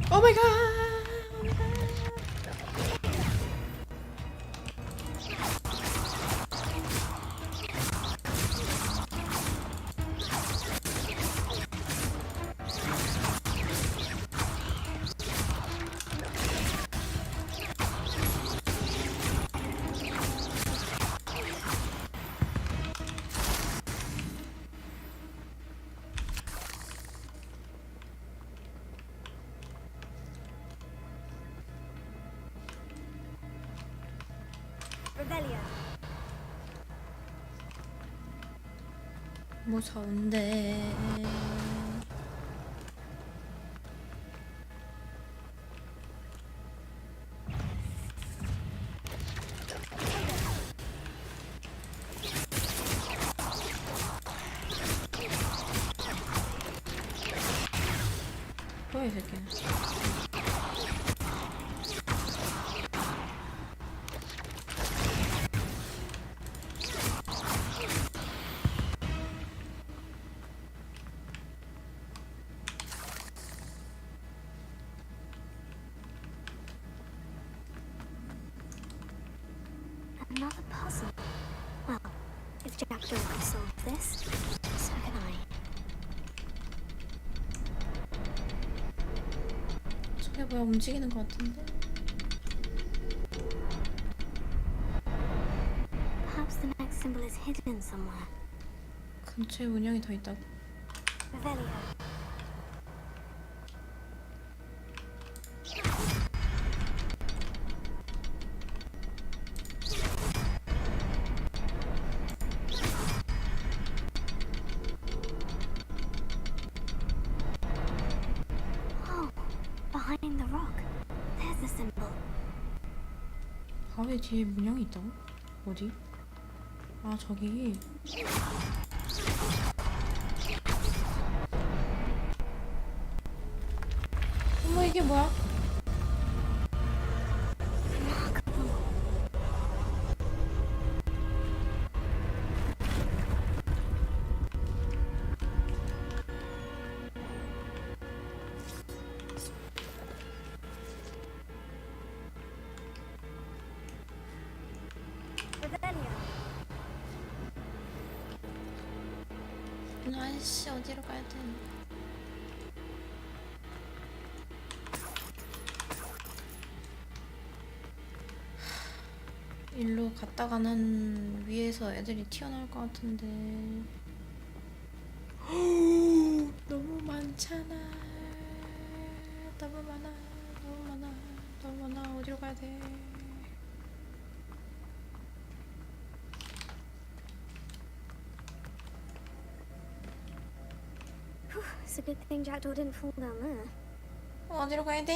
오 마이 갓. Revelio. 무서운데. 뭐야 이 새끼는. Another puzzle. Well, if Jackdaw can solve this, so can I. 저게 뭐야, 움직이는 것 같은데? Perhaps the next symbol is hidden somewhere. 근처에 문양이 더 있다고? Revelio. Behind the rock, there's the symbol. 바위 뒤에 문양이 있다고? 어디? 아 저기. 어머 이게 뭐야? 아이씨 어디로 가야 돼? 일로 갔다가는 위에서 애들이 튀어나올 것 같은데. 너무 많잖아. 너무 많아. 너무 많아. 너무 많아. 어디로 가야 돼? It's a good thing Jackdaw didn't fall down there. 어디로 가야 돼?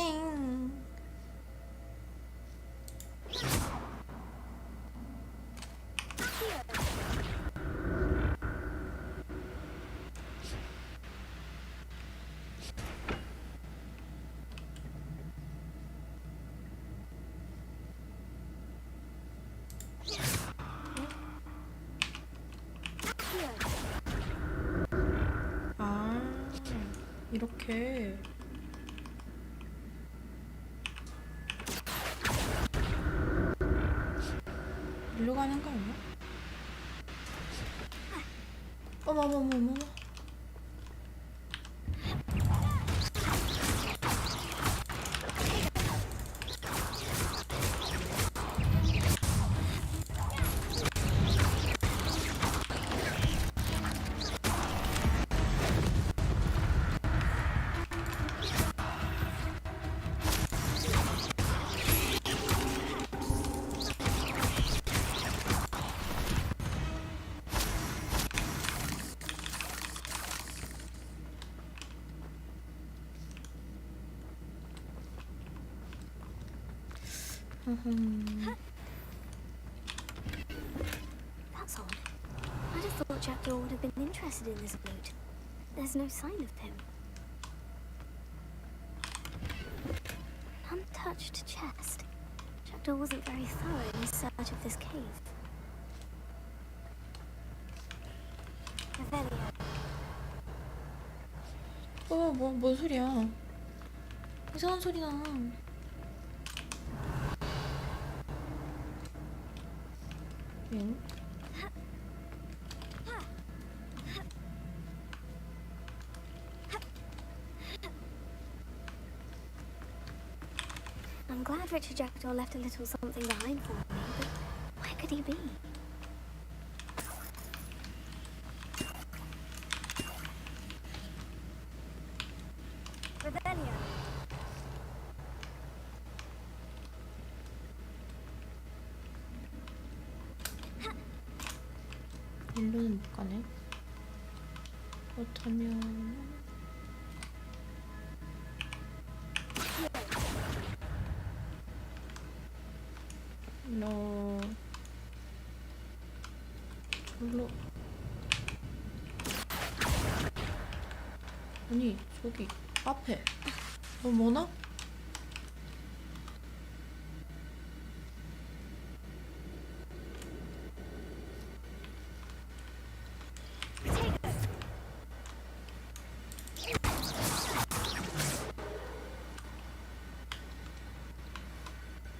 아 이렇게. 일로 가는 거 아니야? 어머머머머. That's odd. I'd have thought Jackdaw would have been interested in this loot. There's no sign of him. Untouched chest. Jackdaw wasn't very thorough in his search of this cave. Revelio. 뭔 소리야? 이상한 소리 나. 응? I'm glad Richard Jackdaw left a little something behind for me, but where could he be? Revelio. 일로는 못 가네. 그렇다면 너 절로 아니 저기 앞에 너 뭐나?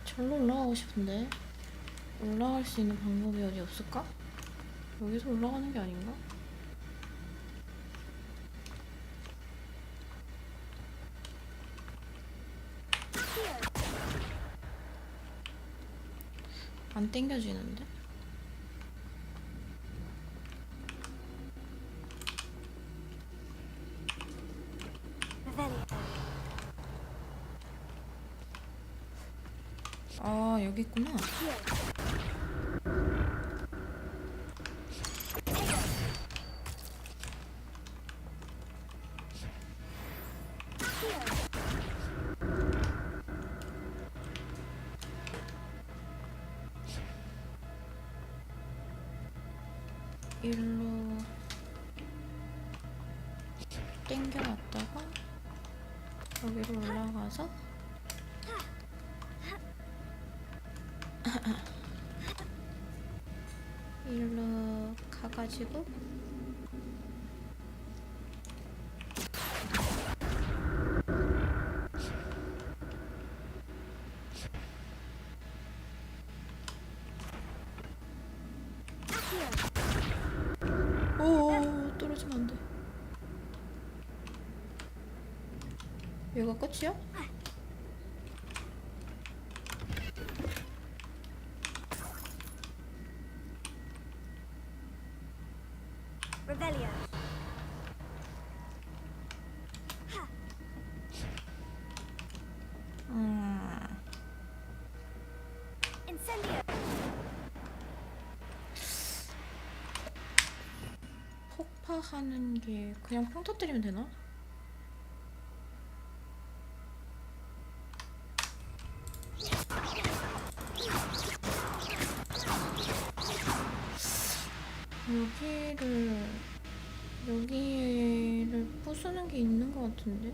절로 올라가고 싶은데 올라갈 수 있는 방법이 어디 없을까? 여기서 올라가는 게 아닌가? 안 땡겨지는데? 아 여기 있구나. 일로 땡겨놨다가 여기로 올라가서 일로 가가지고 오 떨어지면 안 돼. 여기가 끝이야? Revelio. Incendio. 폭파하는 게 그냥 펑 터뜨리면 되나? 여기를 부수는 게 있는 것 같은데?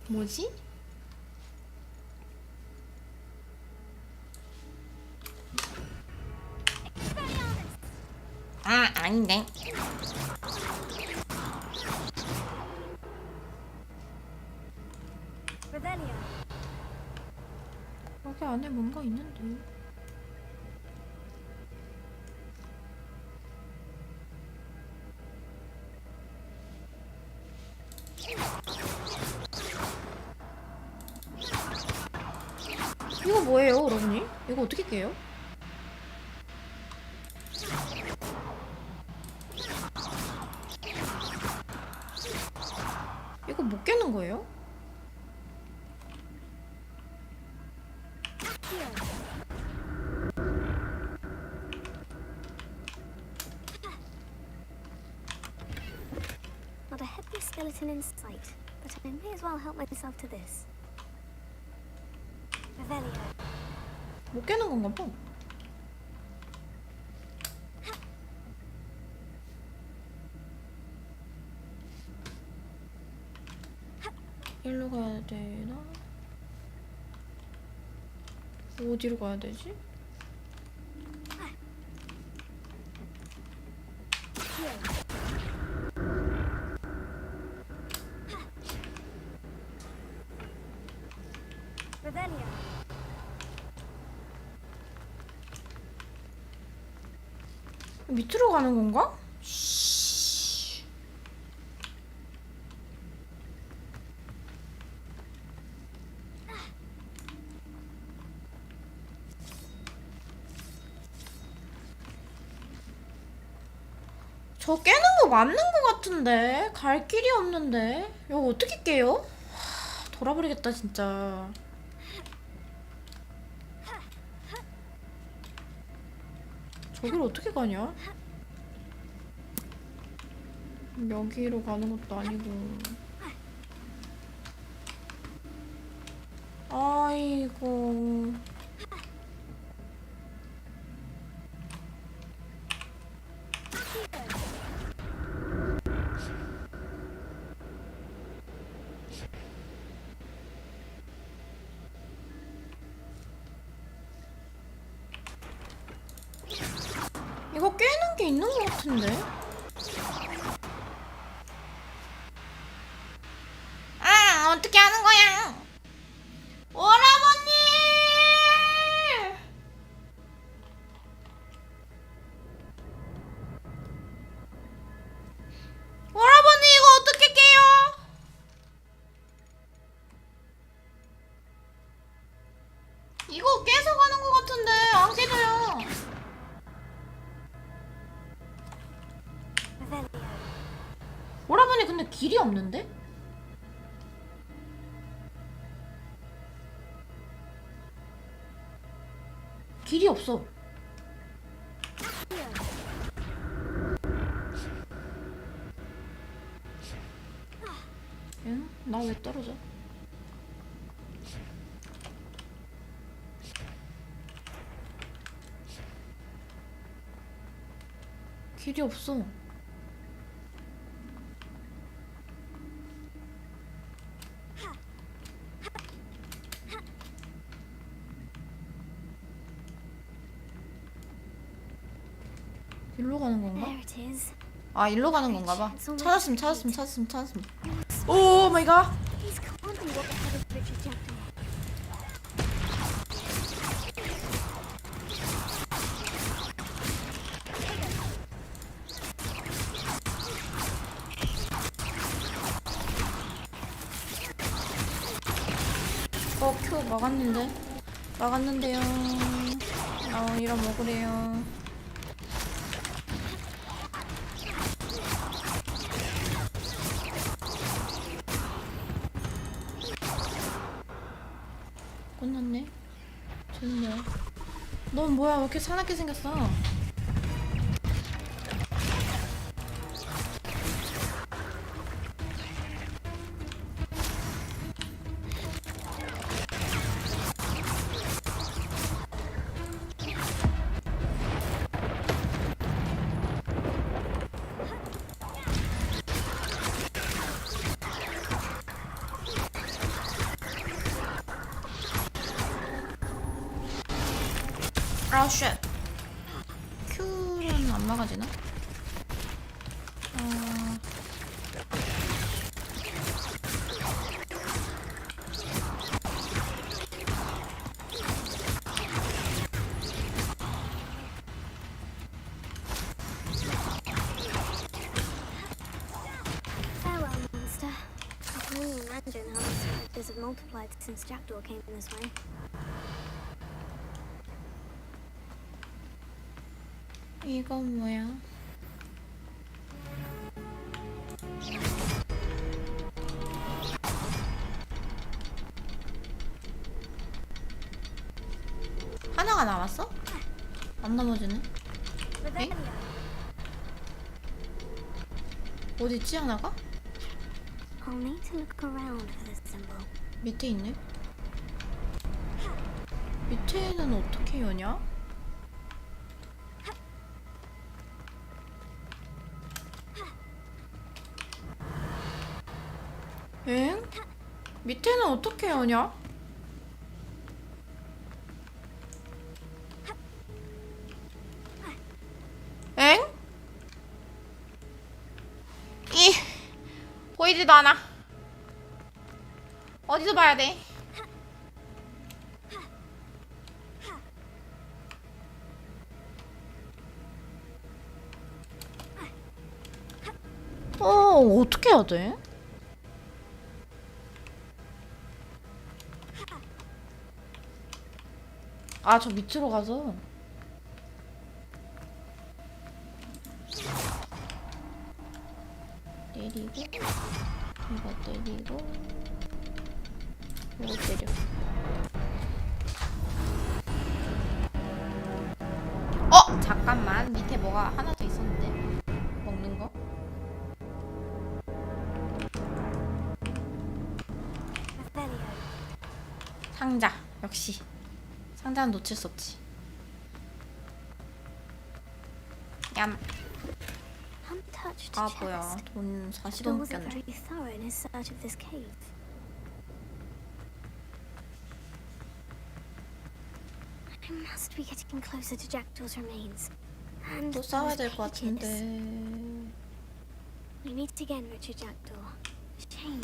뭐지? 아, 아닌데. 여기 안에 뭔가 있는데. 이거 뭐예요, 여러분이? 이거 어떻게 깨요? 이거 못 깨는 거예요? Not a heavy skeleton in sight, but I may as well help myself to this. Revelio. 못 깨는 건가 봐. 일로 가야 되나? 어디로 가야 되지? Revelio. 밑으로 가는 건가? 저 깨는 거 맞는 거 같은데 갈 길이 없는데 이거 어떻게 깨요? 돌아버리겠다 진짜. 저기를 어떻게 가냐? 여기로 가는 것도 아니고. 아이고. 이거 깨는 게 있는 것 같은데? 아, 어떻게 하는 거야? 오라버니! 오라버니, 이거 어떻게 깨요? 이거 깨서 가는 것 같은데 안 깨져요. 오라버니 근데 길이 없는데? 길이 없어. 응? 나 왜 떨어져? 길이 없어. 일로 가는 건가? 아, 일로 가는 건가 봐. 찾았음. 오 마이 갓. 큐 막았는데요. 이러 먹으래요. 끝났네. 쟤는 뭐야? 넌 뭐야? 왜 이렇게 사납게 생겼어? 아, 쉣. 큐는 안 막아지나? spiders have multiplied since Jackdaw came this way. 이건 뭐야? 하나가 남았어? 안 넘어지네. 에? 어디 있지 하나가? I'll need to look around for this symbol. 밑에 있네. 밑에는 어떻게 여냐? 엥? 밑에는 어떻게 여냐? 엥? 보이지도 않아. 어디서 봐야 돼? 어떻게 해야 돼? 아, 저 밑으로 가서. 때리고, 이거 때리고, 이거 때려. 잠깐만. 밑에 뭐가 하나 더 있었는데. 먹는 거? 상자. 역시. 상자는 놓칠 수 없지. 얌. 아, 뭐야. 돈 40원 밖에 안 줘. I must be getting closer to Jackdaw's remains. 또 싸워야 될 것 같은데. We meet again, Richard Jackdaw. Shame.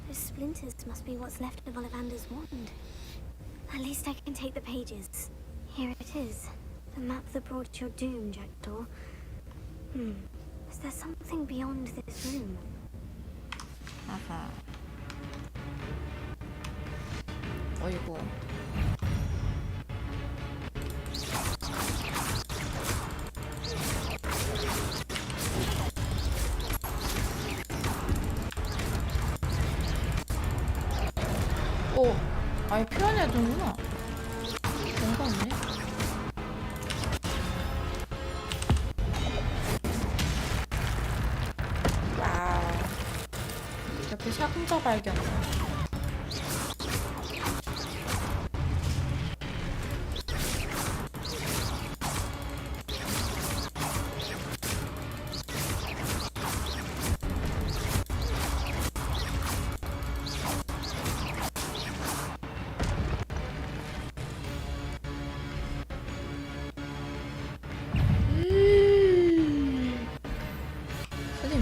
Those splinters must be what's left of Ollivander's wand. At least I can take the pages. Here it is. The map that brought your doom, Jackdaw. Is there something beyond this room? 아하. 어이구. 아예 표현해야 되는구나. 뭔가 없네. 와우. 이렇게 상자 발견.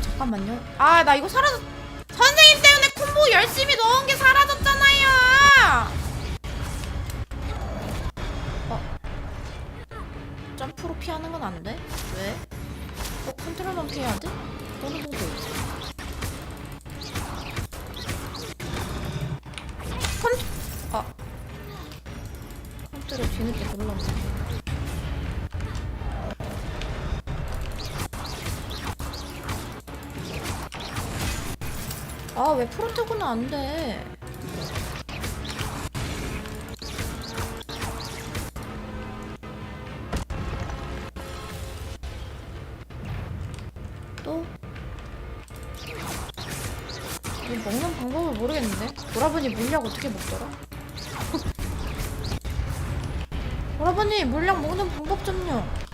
잠깐만요. 아, 나 이거 사라졌. 선생님 때문에 콤보 열심히 넣은 게 사라졌잖아요. 점프로 피하는 건 안 돼? 왜? 컨트롤만 피해야 돼? 떠는 것도 있지. 컨트롤 뒤늦게 눌렀네. 아, 왜 프로테고는 안 돼? 또? 이거 먹는 방법을 모르겠는데? 오라버니 물약 어떻게 먹더라? 오라버니 물약 먹는 방법 좀요.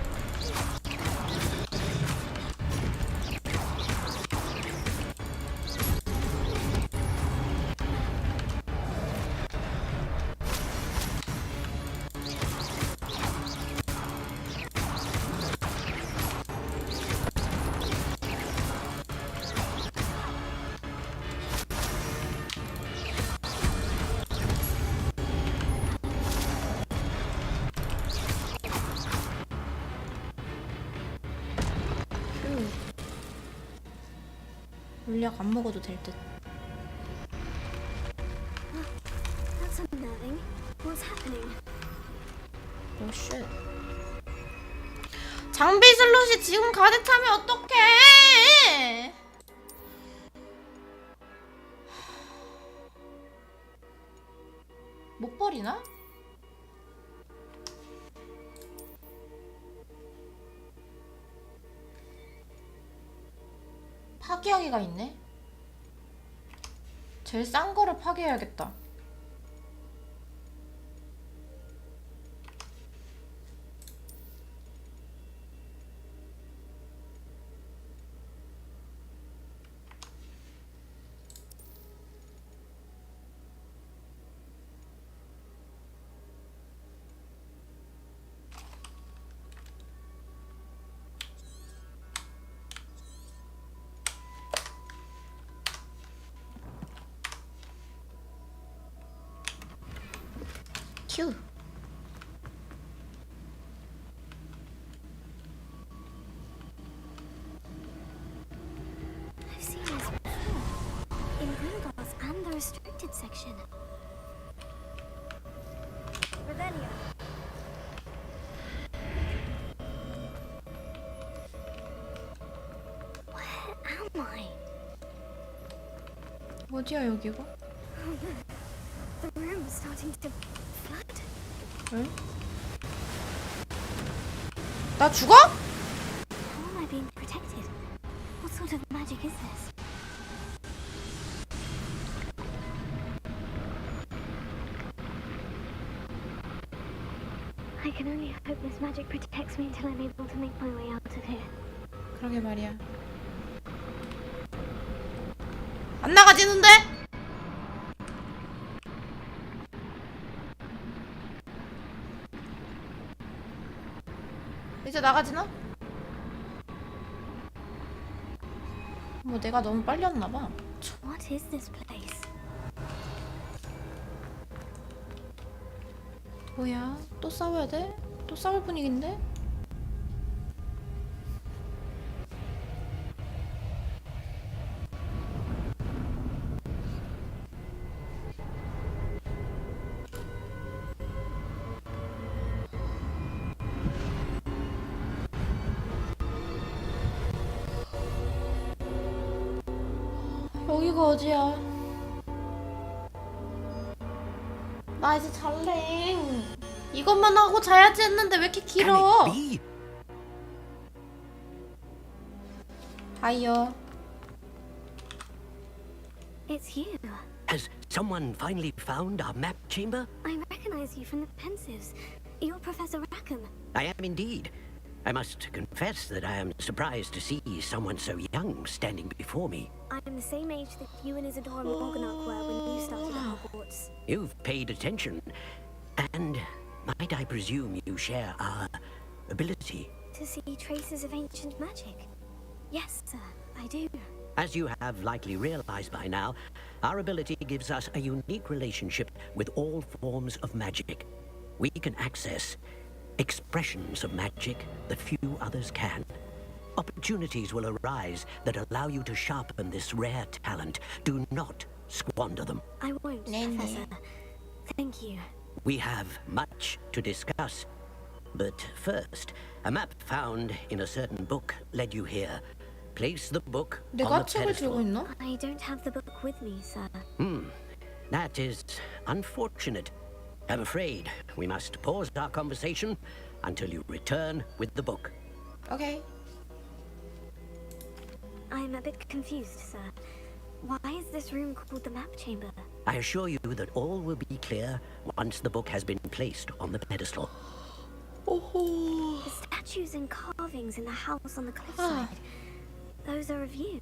물약 안 먹어도 될 듯. What's happening? 오 쉣. 장비 슬롯이 지금 가득 차면 어떡해? 못 버리나? 파괴하기가 있네. 제일 싼 거를 파괴해야겠다. 큐. I've seen this before. In Gringotts and the restricted section. Revelio. Where am I? 어디야 여기가? Oh no. The room is starting to flood. 응? 나 죽어? How am I being protected? What sort of magic is this? I can only hope this magic protects me until I'm able to make my way out of here. 그러게 말이야. 안 나가지는데? 이제 나가지나? 뭐 내가 너무 빨리 왔나봐. What is this place? 뭐야? 또 싸워야 돼? 또 싸울 분위기인데? 여기가 어디야? 나 이제 잘래. 이것만 하고 자야지 했는데 왜 이렇게 길어? 하이요. It's you. Has someone finally found our map chamber? I recognize you from the Pensives. You're Professor Rackham. I am indeed. I must confess that I am surprised to see someone so young standing before me. I'm the same age that you and Isadora Morganach were when you started at Hogwarts. You've paid attention. And might I presume you share our ability? To see traces of ancient magic. Yes, sir, I do. As you have likely realized by now, our ability gives us a unique relationship with all forms of magic. We can access expressions of magic that few others can. Opportunities will arise that allow you to sharpen this rare talent. Do not squander them. I won't, Professor. Thank you. We have much to discuss. But first, a map found in a certain book led you here. Place the book on the pedestal. I don't have the book with me, sir. That is unfortunate. I'm afraid we must pause our conversation until you return with the book. Okay. I'm a bit confused, sir. Why is this room called the map chamber? I assure you that all will be clear once the book has been placed on the pedestal. The statues and carvings in the house on the cliffside. Those are of you.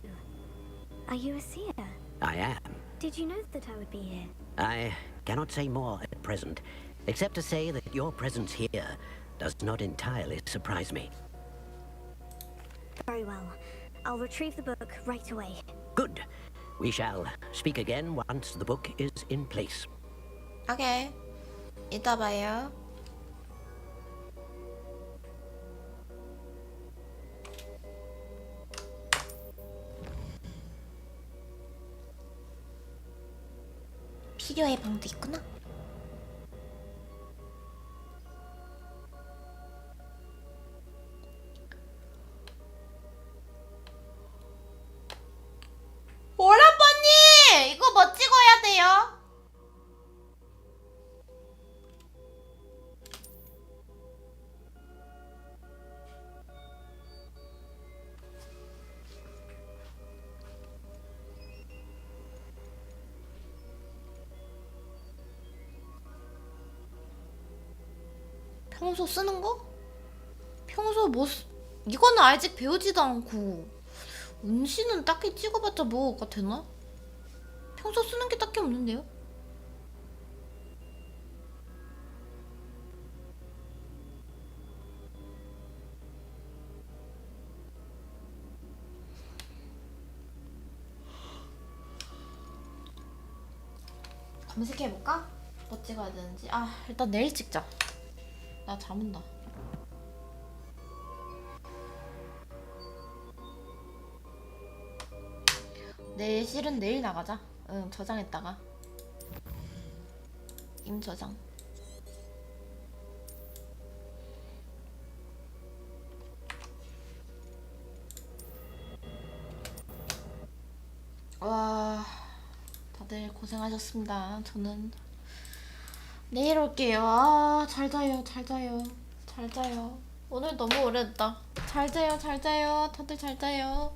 Are you a seer? I am. Did you know that I would be here? I cannot say more at present, except to say that your presence here does not entirely surprise me. Very well. I'll retrieve the book right away. Good. We shall speak again once the book is in place. Okay. 이따 봐요. 필요의 방도 있구나. 평소 쓰는 거? 평소 뭐 이거는 아직 배우지도 않고 운신은 딱히 찍어봤자 뭐가 되나? 평소 쓰는 게 딱히 없는데요? 검색해볼까? 뭐 찍어야 되는지. 아, 일단 내일 찍자. 나 잠 온다. 내일 실은 내일 나가자. 응, 저장했다가 임저장. 와, 다들 고생하셨습니다. 저는 내일 올게요. 아, 잘 자요, 잘 자요, 잘 자요. 오늘 너무 오래됐다. 잘 자요, 잘 자요. 다들 잘 자요.